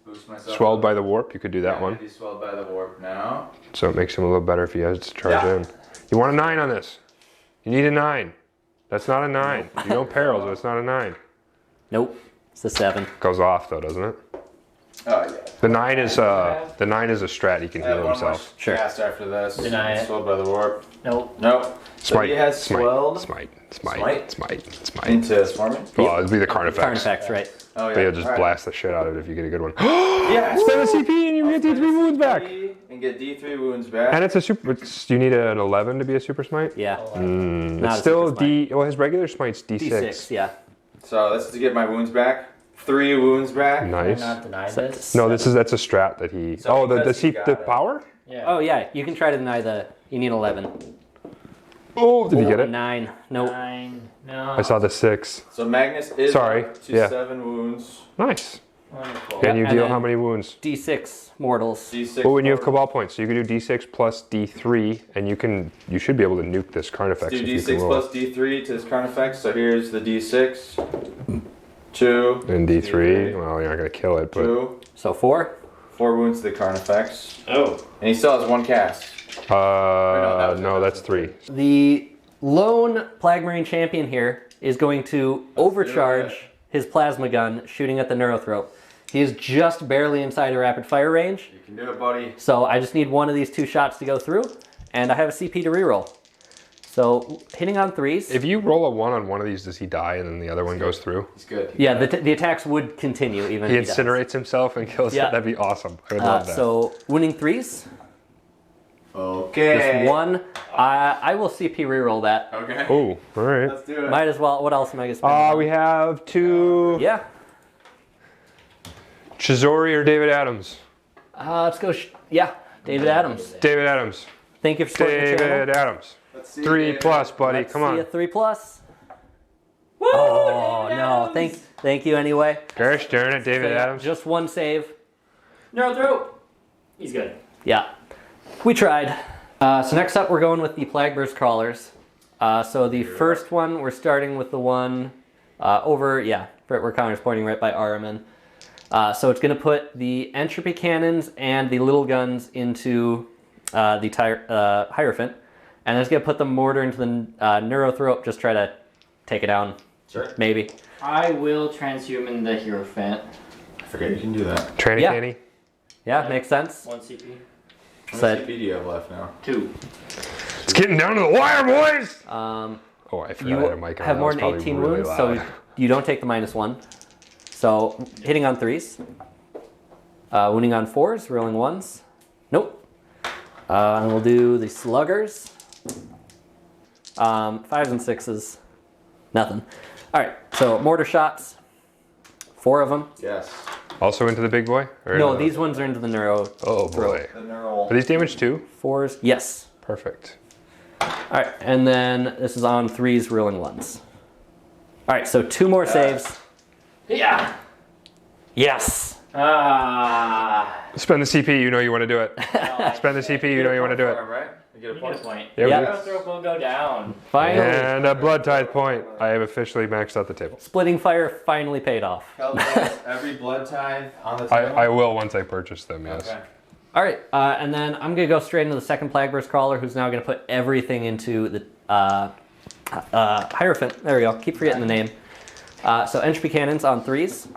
boost myself. Swelled by the warp. You could do that Yeah, one. He's swelled by the warp now. So it makes him a little better if he has to charge Yeah. in. You want a 9 on this? You need a 9. That's not a 9. You don't perils, but it's not a 9. Nope. It's a 7. Goes off though, doesn't it? Oh yeah. The 9 is a strat. He can I have heal one himself. more Sure. cast after this. Deny it. Swelled by the warp. Nope. Nope. So Smite. he has smite. swelled Smite. Smite? Smite. into swarming. Well, it'd be the Carnifex. Carnifex, right? Oh yeah. But you'll just All right. blast the shit out of it if you get a good one. Yeah. Spend a CP and you get D3 wounds back. And get D3 wounds back. And it's a super. You need an 11 to be a super smite. Yeah. Mm, Not it's a still super smite. D. Well, his regular smite's D6. D6, yeah. So this is to get my wounds back. 3 wounds back. I'm Nice. not deny this. No, that's a strat that he. So Oh, the because he the got it. power. Yeah. Oh, yeah, you can try to deny the. You need 11. Oh, did you get it? 9. Nope. 9. No. I saw the 6. So Magnus is Sorry, up to yeah. 7 wounds. Nice. Wonderful. And you and deal then- how many wounds? D6 mortals. D6. Oh, and you have forward. Cabal points, so you can do D6 plus D3, and you should be able to nuke this Carnifex Do if you can D6 roll. plus D3 to this Carnifex. So here's the D6. 2. And D3, well, you're not gonna kill it, but 2. So 4. 4 wounds to the Carnifex. Oh. And he still has 1 cast. no, that's 3. The lone Plague Marine champion here is going to overcharge it. his plasma gun, shooting at the Neurothrope. He is just barely inside a rapid fire range, You can do it, buddy. so I just need one of these 2 shots to go through, and I have a CP to reroll. So hitting on 3s. If you roll a 1 on one of these, does he die and then the other one goes through? He's good. Yeah, the attacks would continue even He if he dies. incinerates himself and kills Yeah. it. That'd be awesome. I would love that. So winning 3s. Okay. Just 1. I will CP reroll that. Okay. Oh, all right. Let's do it. Might as well. What else am I gonna spend? We have 2 Yeah. Chizori or David Adams. Let's go. Yeah, David Adams. David Adams. Thank you for supporting the channel. David Adams. Let's see. 3 David. plus, buddy. Come See a on. 3+. Oh no! Thank you anyway. Gosh darn it, David So, yeah, Adams. just 1 save. Neurothrope. He's good. Yeah, we tried. So next up, we're going with the Plague Burst Crawlers. So the first one, we're starting with the one over. Yeah, where Connor's pointing right by Araman. So it's going to put the entropy cannons and the little guns into the Hierophant, and it's going to put the mortar into the Neurothrope. Just try to take it down. Sure. Maybe. I will transhuman the Hierophant. I forget you can do that. Tranny Yeah. Canny. Yeah, makes sense. 1 CP. How So- much CP do you have left now? 2. It's getting down to the wire, boys. Um, Oh, I forgot you I had a mic on. have That more was than probably 18 really wounds, so loud. you don't take the -1. So hitting on 3s. Wounding on 4s, rolling 1s. Nope. And we'll do the sluggers. 5s and 6s. Nothing. All right, so mortar shots. 4 of them. Yes. Also into the big boy? Or No, these ones are into the neuro. Oh boy. The neural. Are these damaged too? 4s, yes. Perfect. All right, and then this is on 3s, rolling 1s. All right, so 2 more saves. Yeah. Yes. Spend the CP, you know you want to do it. Spend the CP, you know you want to do it. Right? You get a You point. get a point. Yeah, we Yeah. do. Neurothrope will go down. Finally, And a blood tithe point. I have officially maxed out the table. splitting fire finally paid off. Calculate every blood tithe on the table. I will once I purchase them, yes. Okay. All right, and then I'm gonna go straight into the second Plague Burst Crawler, who's now gonna put everything into the Hierophant. There we go. Keep forgetting the name. So entropy cannons on 3s,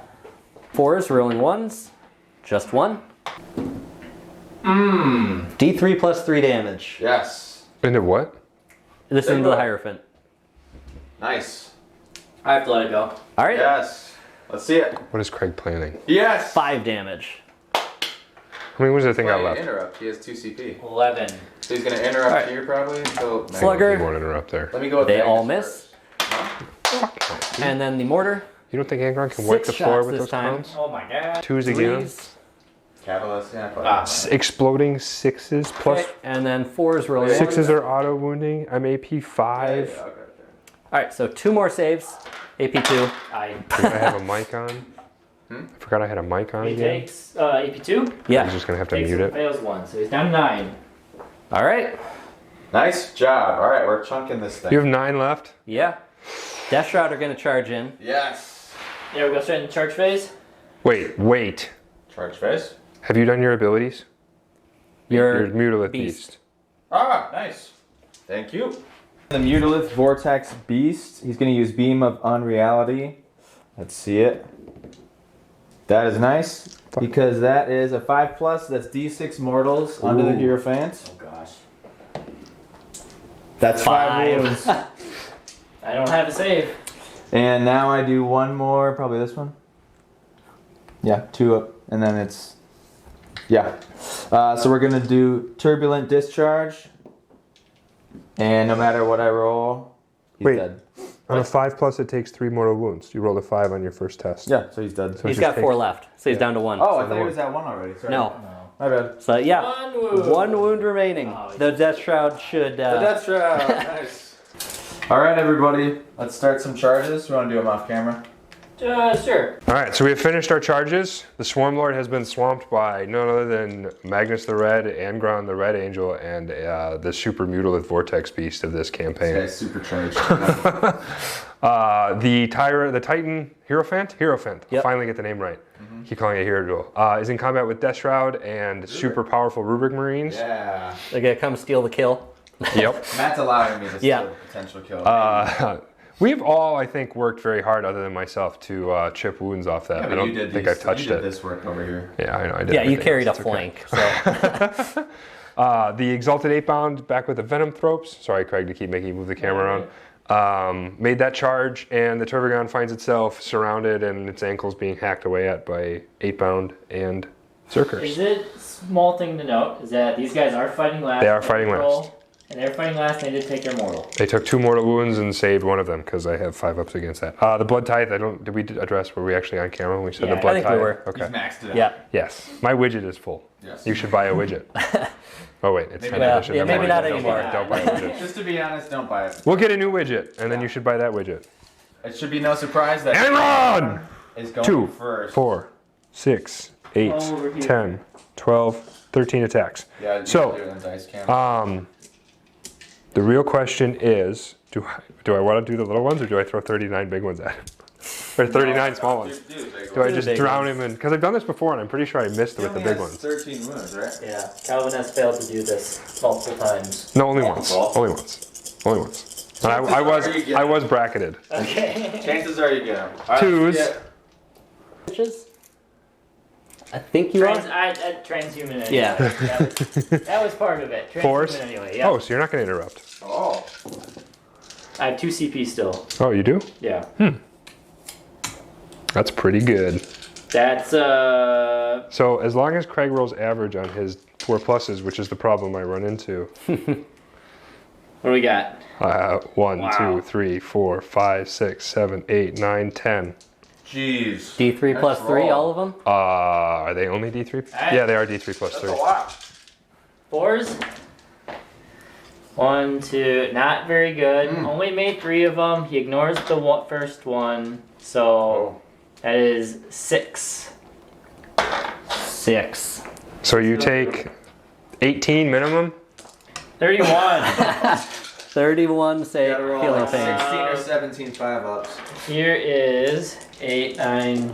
4s, rolling 1s, just 1. D3 plus 3 damage. Yes. Into what? This into the Hierophant. Nice. I have to let it go. All right, Yes. Let's see it. What is Craig planning? Yes. 5 damage. How many wounds does that thing got left? Interrupt. He has 2 CP. 11. So he's gonna interrupt Alright. here probably until. Slugger. He won't interrupt there. Let me go with They Magnus all first. miss. And then the mortar, You don't think Angron can wipe 6 the floor shots with this those time. clowns? Oh my god. 2s again. 3s, Catalyst. Yeah. Probably. Exploding 6s plus okay, and then 4s, rolling 1s. 6s are auto wounding. MAP 5. Yeah, okay. All right, so 2 more saves. AP2. I. Forgot I have a mic on. I forgot I had a mic on He again. takes AP2. I'm Yeah. just gonna have to Takes mute and it. fails 1, so he's down to 9. All right. Nice job. All right, we're chunking this thing. You have 9 left. Yeah. Death Shroud are going to charge in. Yes. Yeah, we go straight into charge phase. Wait. Charge phase. Have you done your abilities? Your Your Mutilith beast. Beast. Ah, nice. Thank you. The Mutilith Vortex Beast. He's going to use Beam of Unreality. Let's see it. That is nice. Because that is a 5+. That's D6 mortals under the Hierophant. Oh gosh. That's 5 wounds. I don't have a save. And now I do one more, probably this one. Yeah, 2 up, and then it's, yeah. So we're gonna do Turbulent Discharge, and no matter what I roll, he's Wait. dead. On a 5+, it takes 3 mortal wounds. You rolled a 5 on your first test. Yeah, so he's dead. So He's just got take- 4 left, so he's down to 1. Oh, I thought he was at 1 already. Sorry. No. My bad. So yeah, One wound. 1 wound remaining. Oh, The Death Shroud should. The Death Shroud. Nice. All right, everybody. Let's start some charges. We want to do them off camera. Sure. All right, so we have finished our charges. The Swarm Lord has been swamped by none other than Magnus the Red, Angron the Red Angel, and the super mutilith vortex beast of this campaign. This guy's supercharged. The Titan Hierophant. Yep. I'll finally get the name right. Keep calling it Hero Duel. Is in combat with Death Shroud and super powerful Rubric Marines. Yeah. They're gonna come steal the kill. Yep. Matt's allowing me to steal Yeah. the potential kill. We've all, I think, worked very hard, other than myself, to chip wounds off that. Yeah, I but don't you did think these- I've touched you did it. this work over here. Yeah, I know. I did. Yeah, you everything carried a else. It's okay. flank. So The Exalted 8-Bound back with the Venom Thropes. Sorry, Craig, to keep making you move the camera around. Made that charge, and the Turbogon finds itself surrounded and its ankles being hacked away at by 8-Bound and Zerkers. Is it small thing to note is that these guys are fighting last. They are fighting last. And they're fighting last, and they did take their mortal. They took 2 mortal wounds and saved one of them because I have 5 ups against that. The Blood Tithe, did we address, were we actually on camera when we said Yeah, the Blood I think Tithe? we were. Okay. He's maxed it out. yeah, Yes. My widget is full. Yes. You should buy a widget. Oh wait, it's Maybe not not. edition. Yeah, Never maybe mind. not Don't buy it. anymore. Don't buy a widget. Just to be honest, don't buy it. We'll get a new widget, and then you should buy that widget. It should be no surprise that And run! is going 2, first. 4, 6, 8, Over here. 10, 12, 13 attacks. Yeah, you So, can do it on dice cam. The real question is, do I want to do the little ones, or do I throw 39 big ones at him? Or 39 small ones? Do I the just big drown ones. him in? Because I've done this before, and I'm pretty sure I missed with the big ones. 13 wounds, right? Yeah, Calvin has failed to do this multiple times. No, only once. Well. Only once. Only once. And I was bracketed. Okay. Chances are you get them. All right, 2s. yeah. Bitches? I think you are. Transhuman anyway. Yeah. That was part of it. Transhuman 4s. anyway, yeah. Oh, so you're not going to interrupt. Oh. I have 2 CP still. Oh, you do? Yeah. That's pretty good. That's, So as long as Craig rolls average on his 4 pluses, which is the problem I run into. what do we got? 1, Wow. 2, 3, 4, 5, 6, 7, 8, 9, 10. Jeez. D3 plus Let's 3, roll. all of them. Are they only D3? Alright. Yeah, they are D3 plus That's 3. a lot. 4s. 1, 2, not very good. Only made 3 of them. He ignores the first one. So that is 6. 6. So you take 18 minimum? 31. 31 say Gotta roll healing like pain. 16 or 17 5-ups. Here is 8, 9,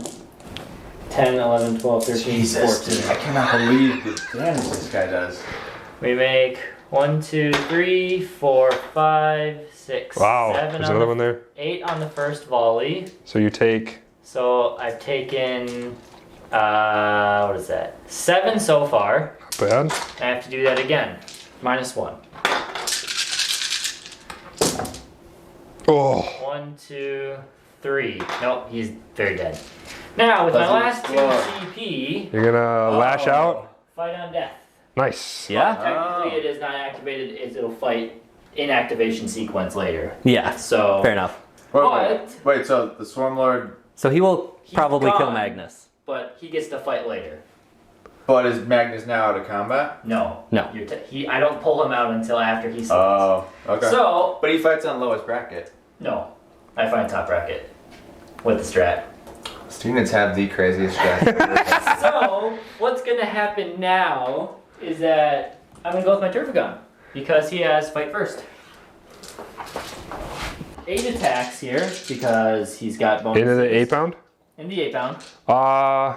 10, 11, 12, 13, 14. I cannot believe the damage this guy does. We make 1, 2, 3, 4, 5, 6, Wow, 7 there's on another the, one there. 8 on the first volley. So you take, So I've taken, what is that? 7 so far. bad. I have to do that again. -1. Oh, 1, 2, 3. Nope, he's very dead. Now, with my Doesn't last 2 explode. CP, you're gonna lash out? fight on death. Nice. Yeah? Technically, it is not activated. It'll fight in activation sequence later. Yeah. So, Fair enough. Wait, so the Swarm Lord, So he will He's probably kill gone. Magnus. but he gets to fight later. but is Magnus now out of combat? No. No. I don't pull him out until after he sleeps. Oh, okay. So, But he fights on lowest bracket. no. I find top bracket with the strat. Students have the craziest strat. So, what's going to happen now is that I'm going to go with my Turbogun because he has fight first. 8 attacks here because he's got bonuses. Into the 8-pound? In the 8-pound. Oh,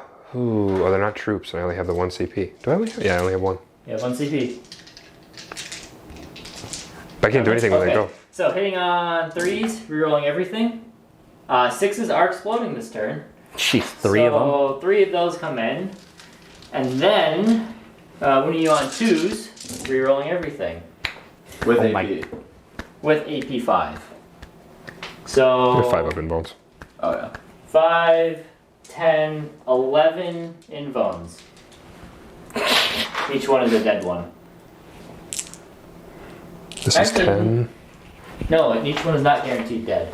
they're not troops. I only have the 1 CP. Do I only have? Yeah, I only have 1. You have 1 CP. I can't do anything when they go. So hitting on 3s, rerolling everything. 6s are exploding this turn. Jeez, 3 of them. So 3 of those come in. And then, when you on 2s, rerolling everything With Oh AP. my- with AP 5. So You have 5 up in bones. Oh yeah. 5, 10, 11 in bones. Each one is a dead one. This Actually- is 10. No, and each one is not guaranteed dead.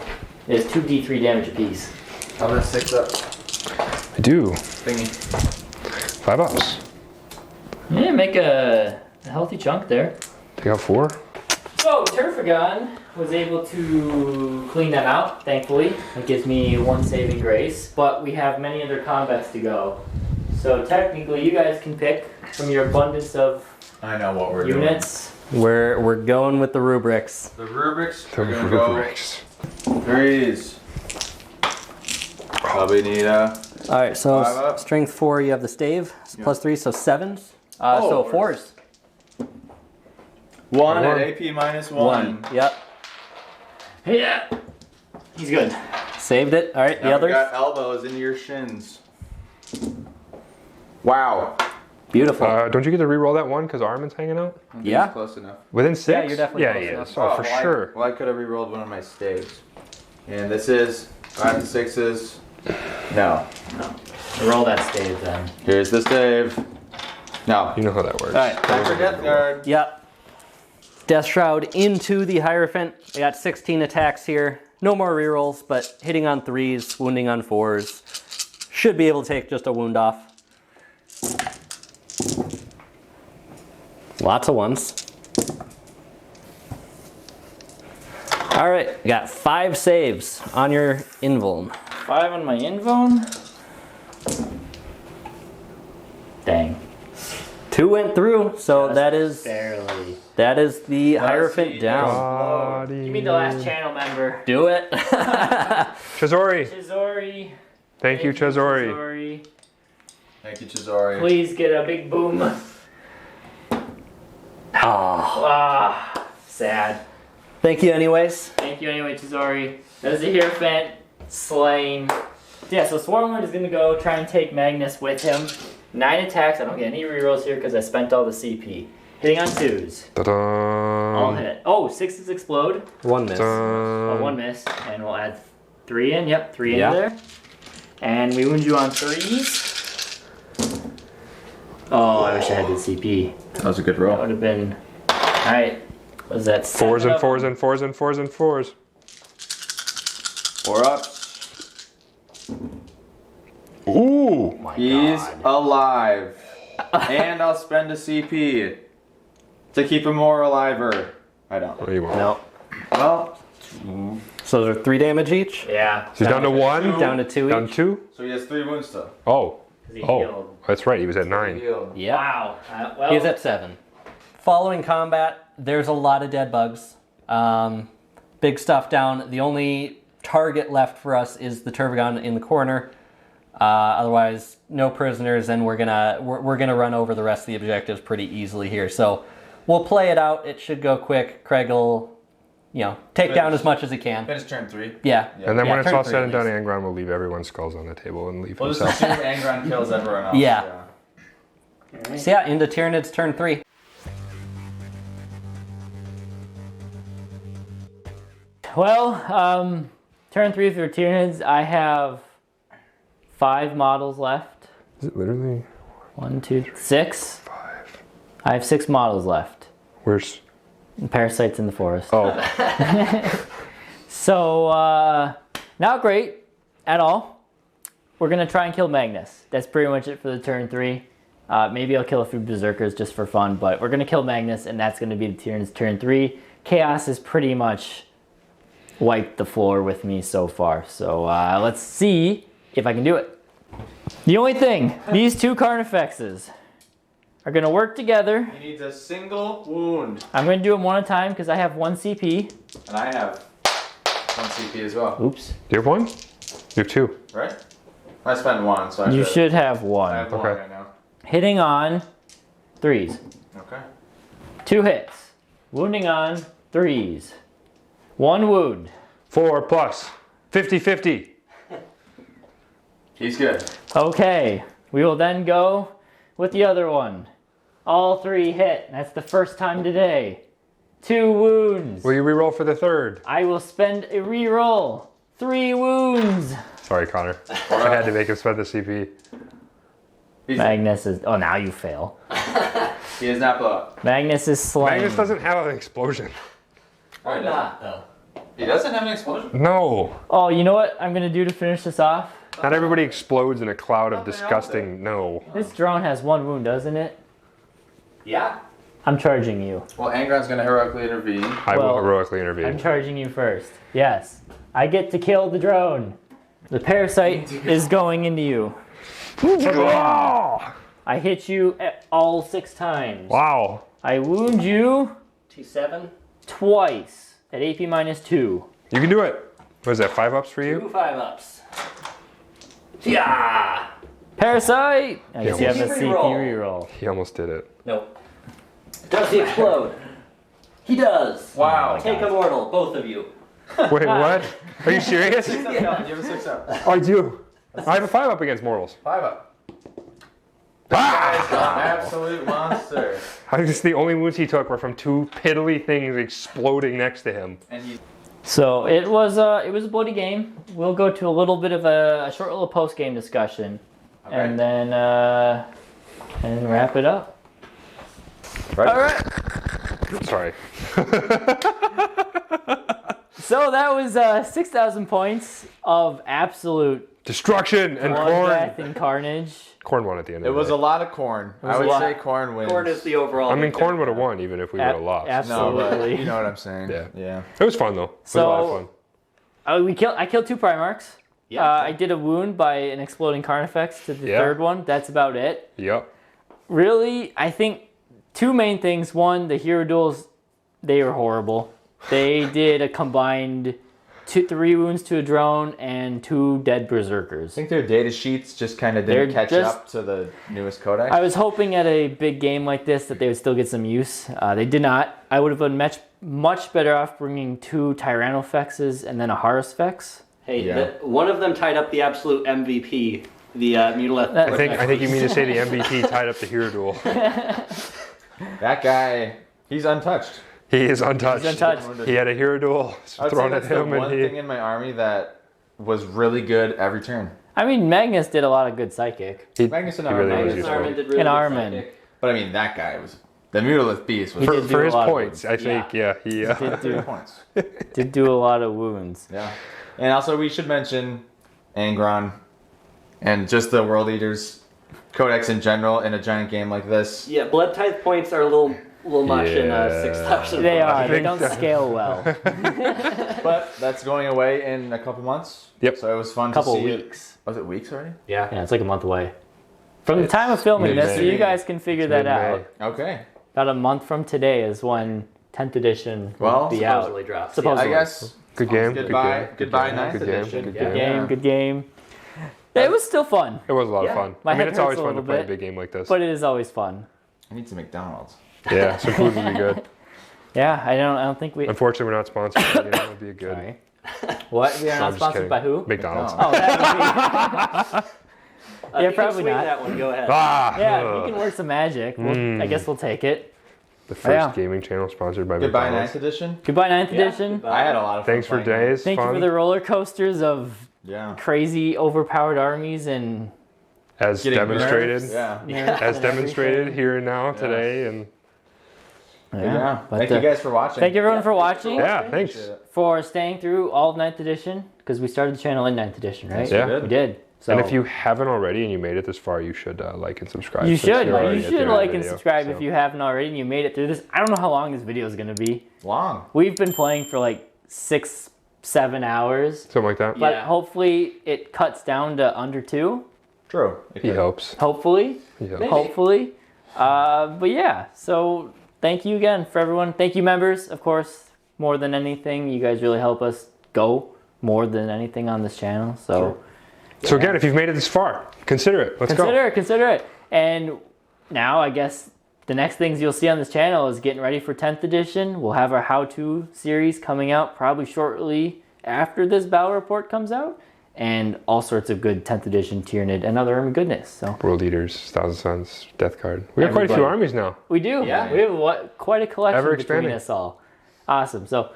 It's 2d3 damage apiece. I'm gonna 6 up. I do. Thingy. 5 ups. Yeah, make a healthy chunk there. Take out 4. So, Turfagon was able to clean them out, thankfully. It gives me 1 saving grace, but we have many other combats to go. So technically, you guys can pick from your abundance of I know what we're units. We're going with the rubrics. doing. The rubrics. The We're gonna go rubrics. 3s. Probably need All right, so 5 up. strength 4, you have the stave, Yeah. plus 3, so 7s. Oh, So fours. 4s. 1 at One. AP minus 1. Yep. Yeah, he's good. Saved it. All right, the Now we others. got elbows into your shins. Wow. Beautiful. Don't you get to re-roll that 1 because Armin's hanging out? I think Yeah. it's close enough. Within 6? Yeah, you're definitely Yeah, close he enough. is. Oh, for well, sure. Well, I could have re-rolled one of my staves. And this is 5 and 6s. No. Roll that stave then. Here's the stave. No. You know how that works. All right. Back for Death Guard. Yep. Death Shroud into the Hierophant. We got 16 attacks here. No more rerolls, but hitting on 3s, wounding on 4s. Should be able to take just a wound off. Lots of 1s. All right, you got 5 saves on your invuln. 5 on my invone. Dang. 2 went through, so that is Barely. the Let's Hierophant see. down. Body. Give me the last channel member. Do it. Chizori. Chizori. Thank you, Chizori. Chizori. Thank you, Chizori. Please get a big boom. Oh, Ah, sad. thank you anyways. Thank you anyway, Chizori. There's the Hierophant slain. Yeah, so Swarmlord is gonna go try and take Magnus with him. 9 attacks. I don't get any rerolls here because I spent all the CP. Hitting on 2s. All Ta-da. hit. Oh, 6s explode. 1 miss. Oh, 1 miss. And we'll add 3 in. Yep, 3 in Yeah. there. And we wound you on 3s. Oh, I wish I had the CP. That was a good That roll. would have been. Alright. Was that 4s and 7 4s and 4s and 4s and 4s. 4 up. Ooh. My He's God. alive. And I'll spend a CP to keep him more alive-er. I don't. Oh, you won't. No. Well, So those are 3 damage each. Yeah. He's down to 1. Down to 2 Down each. 2. so he has 3 wounds still. Oh. 'Cause he Oh. healed. That's right. He was at 9. Healed. Yeah. Wow. Well, He's at 7. Following combat, there's a lot of dead bugs. Big stuff down. The only target left for us is the Turvagon in the corner. Otherwise, no prisoners, and we're gonna run over the rest of the objectives pretty easily here. So we'll play it out. It should go quick. Craig will, take down as much as he can. Finish turn 3. Yeah. And then Yeah, when it's turn all 3 said at and done, least. Angron will leave everyone's skulls on the table and leave We'll just himself. assume Angron kills everyone else. Yeah. So yeah, into Tyranids turn 3. Well, turn 3 for Tyranids. I have 5 models left. Is it literally 1, 2, 6. 5? I have 6 models left. Where's... Parasites in the forest. Oh. So, not great at all. We're gonna try and kill Magnus. That's pretty much it for the turn 3. Maybe I'll kill a few berserkers just for fun, but we're gonna kill Magnus, and that's gonna be the Tyranids turn 3. Chaos has pretty much wiped the floor with me so far. So let's see if I can do it. The only thing, these 2 Carnifexes are gonna work together. He needs a single wound. I'm gonna do them one at a time because I have 1 CP. And I have 1 CP as well. Oops. Do you have 1? You have 2. Right? I spent 1, so I You should have I 1. have 1 Okay. right now. Hitting on 3s. Okay. 2 hits. Wounding on 3s. 1 wound. 4 plus. 50-50. He's good. Okay. We will then go with the other one. All 3 hit. That's the first time today. 2 wounds. Will you reroll for the third? I will spend a reroll. 3 wounds. Sorry, Connor. I had to make him spend the CP. Magnus is... Oh, now you fail. He is not blow up. Magnus is slain. Magnus doesn't have an explosion. Why not, though? He doesn't have an explosion. No. Oh, you know what I'm going to do to finish this off? Not everybody explodes in a cloud of disgusting. No. This drone has 1 wound, doesn't it? Yeah. I'm charging you. Well, Angron's gonna heroically intervene. I will Well, heroically I'm intervene. charging you first. Yes. I get to kill the drone. The parasite is going into you. Oh! I hit you all 6 times. Wow. I wound you T7. twice at AP -2. You can do it. What is that, 5 ups for you? 2 5-ups. Yeah. Parasite! I guess you have a almost- CP Reroll. reroll. He almost did it. Nope. Does he explode? He does. Wow. Take a mortal, both of you. Wait, what? Are you serious? You have a 6 up. Oh, I do. I have a 5 up against mortals. 5 up. Ah! Absolute monster. I just the only wounds he took were from 2 piddly things exploding next to him. And he. So it was a bloody game. We'll go to a little bit of a short little post game discussion, and then and wrap it up. Right. All right. Sorry. So that was 6,000 points of absolute Destruction and bloodbath corn. and carnage. Corn won at the end It of the was day. a lot of corn. was I would a lot. say corn wins. Corn is the overall. I mean, victor. corn would have won even if we would have lost. No, but Absolutely. you know what I'm saying. Yeah. Yeah. It was fun though. It was a lot of fun. I killed 2 Primarchs. Yeah. I did a wound by an exploding Carnifex to the Yeah. 3rd one. That's about it. Yep. Really, I think 2 main things. One, the hero duels, they were horrible. They did a combined 3 wounds to a drone and 2 dead berserkers. I think their data sheets just kind of didn't They're catch just- up to the newest codex. I was hoping at a big game like this that they would still get some use. They did not. I would have been much better off bringing 2 Tyrannofexes and then a Harusfex. Hey, Yeah. one of them tied up the absolute MVP, the Mutileth. That- I think you mean to say the MVP tied up the hero duel. That guy, he's untouched. He is untouched. He's untouched. He had a hero duel I would thrown say at that's the him, one and thing he. in my army that was really good every turn. I mean, Magnus did a lot of good psychic. Magnus and He really Armin. was Magnus useful. Armin did really And good Armin. psychic. But I mean, that guy was the Mutilith Beast. Was He did do For a his lot of points, I think, yeah, he. Did do, points. did do a lot of wounds. Yeah. And also, we should mention Angron and just the World Eaters Codex in general in a giant game like this. Yeah, blood tithe points are a little much in Yeah. 6,000. They are. They think don't that- scale well. But that's going away in a couple months. Yep. So it was fun Couple to see weeks. it. Was it weeks already? Yeah. Yeah, it's like a month away. From the time of filming this, so mid-May. you guys can figure that mid-May. out. Okay. About a month from today is when 10th edition will Well, be out. Supposedly drops. Supposedly. I guess. Good game. Goodbye. Good game. Goodbye, Good ninth game. edition. Good Yeah. game. Game, Yeah. good game. It was still fun, It was a lot Yeah. of fun. My I mean, head it's hurts always a fun to little play a bit, big game like this. but it is always fun. I need some McDonald's. Yeah, some food would be good. Yeah, I don't think we. Unfortunately, we're not sponsored. But, you know, it would be a good. Sorry. What? We are No, not I'm just sponsored kidding. by who? McDonald's. Oh, that would You probably can swing not. that one. Go ahead. Ah, be. Yeah, ugh. you can work some magic. I guess we'll take it. The first Yeah. gaming channel sponsored by Goodbye, McDonald's. ninth edition. Goodbye, 9th Yeah, edition. goodbye. I had a lot of fun. Thanks for playing it. days. Thank you fun. for the roller coasters of Yeah. crazy, overpowered armies and As Getting demonstrated. nerfs. Yeah. nerfs As and demonstrated everything. here and now today, and Yeah. But, Thank you guys for watching. Thank you everyone for watching, yeah, thanks. for staying through all of 9th edition, because we started the channel in 9th edition, right? Yeah. We did. So And if you haven't already and you made it this far, you should like and subscribe. you since should, you're already you at the should end of the like and video, subscribe if so. you haven't already and you made it through this. I don't know how long this video is going to be. Long. We've been playing for like 6-7 hours, Something like that. but Yeah. hopefully it cuts down to under 2. True. He helps. Hopefully. He helps. Maybe. Hopefully. But yeah, so thank you again for everyone. Thank you, members, of course, more than anything. You guys really help us go more than anything on this channel. So So again, if you've made it this far, consider it. Let's go. consider it. And now I guess the next things you'll see on this channel is getting ready for 10th edition. We'll have our how-to series coming out probably shortly after this battle report comes out. and all sorts of good 10th edition Tyranid and other army goodness. So World Eaters, Thousand Suns, Death Guard. We got quite a few Everybody. armies now. we do. Yeah. We have quite a collection Ever between expanding. us all. Awesome. So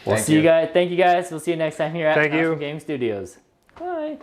we'll Thank see you you. guys. Thank you guys. We'll see you next time here at Thank you. Maelstrom Game Studios. Bye.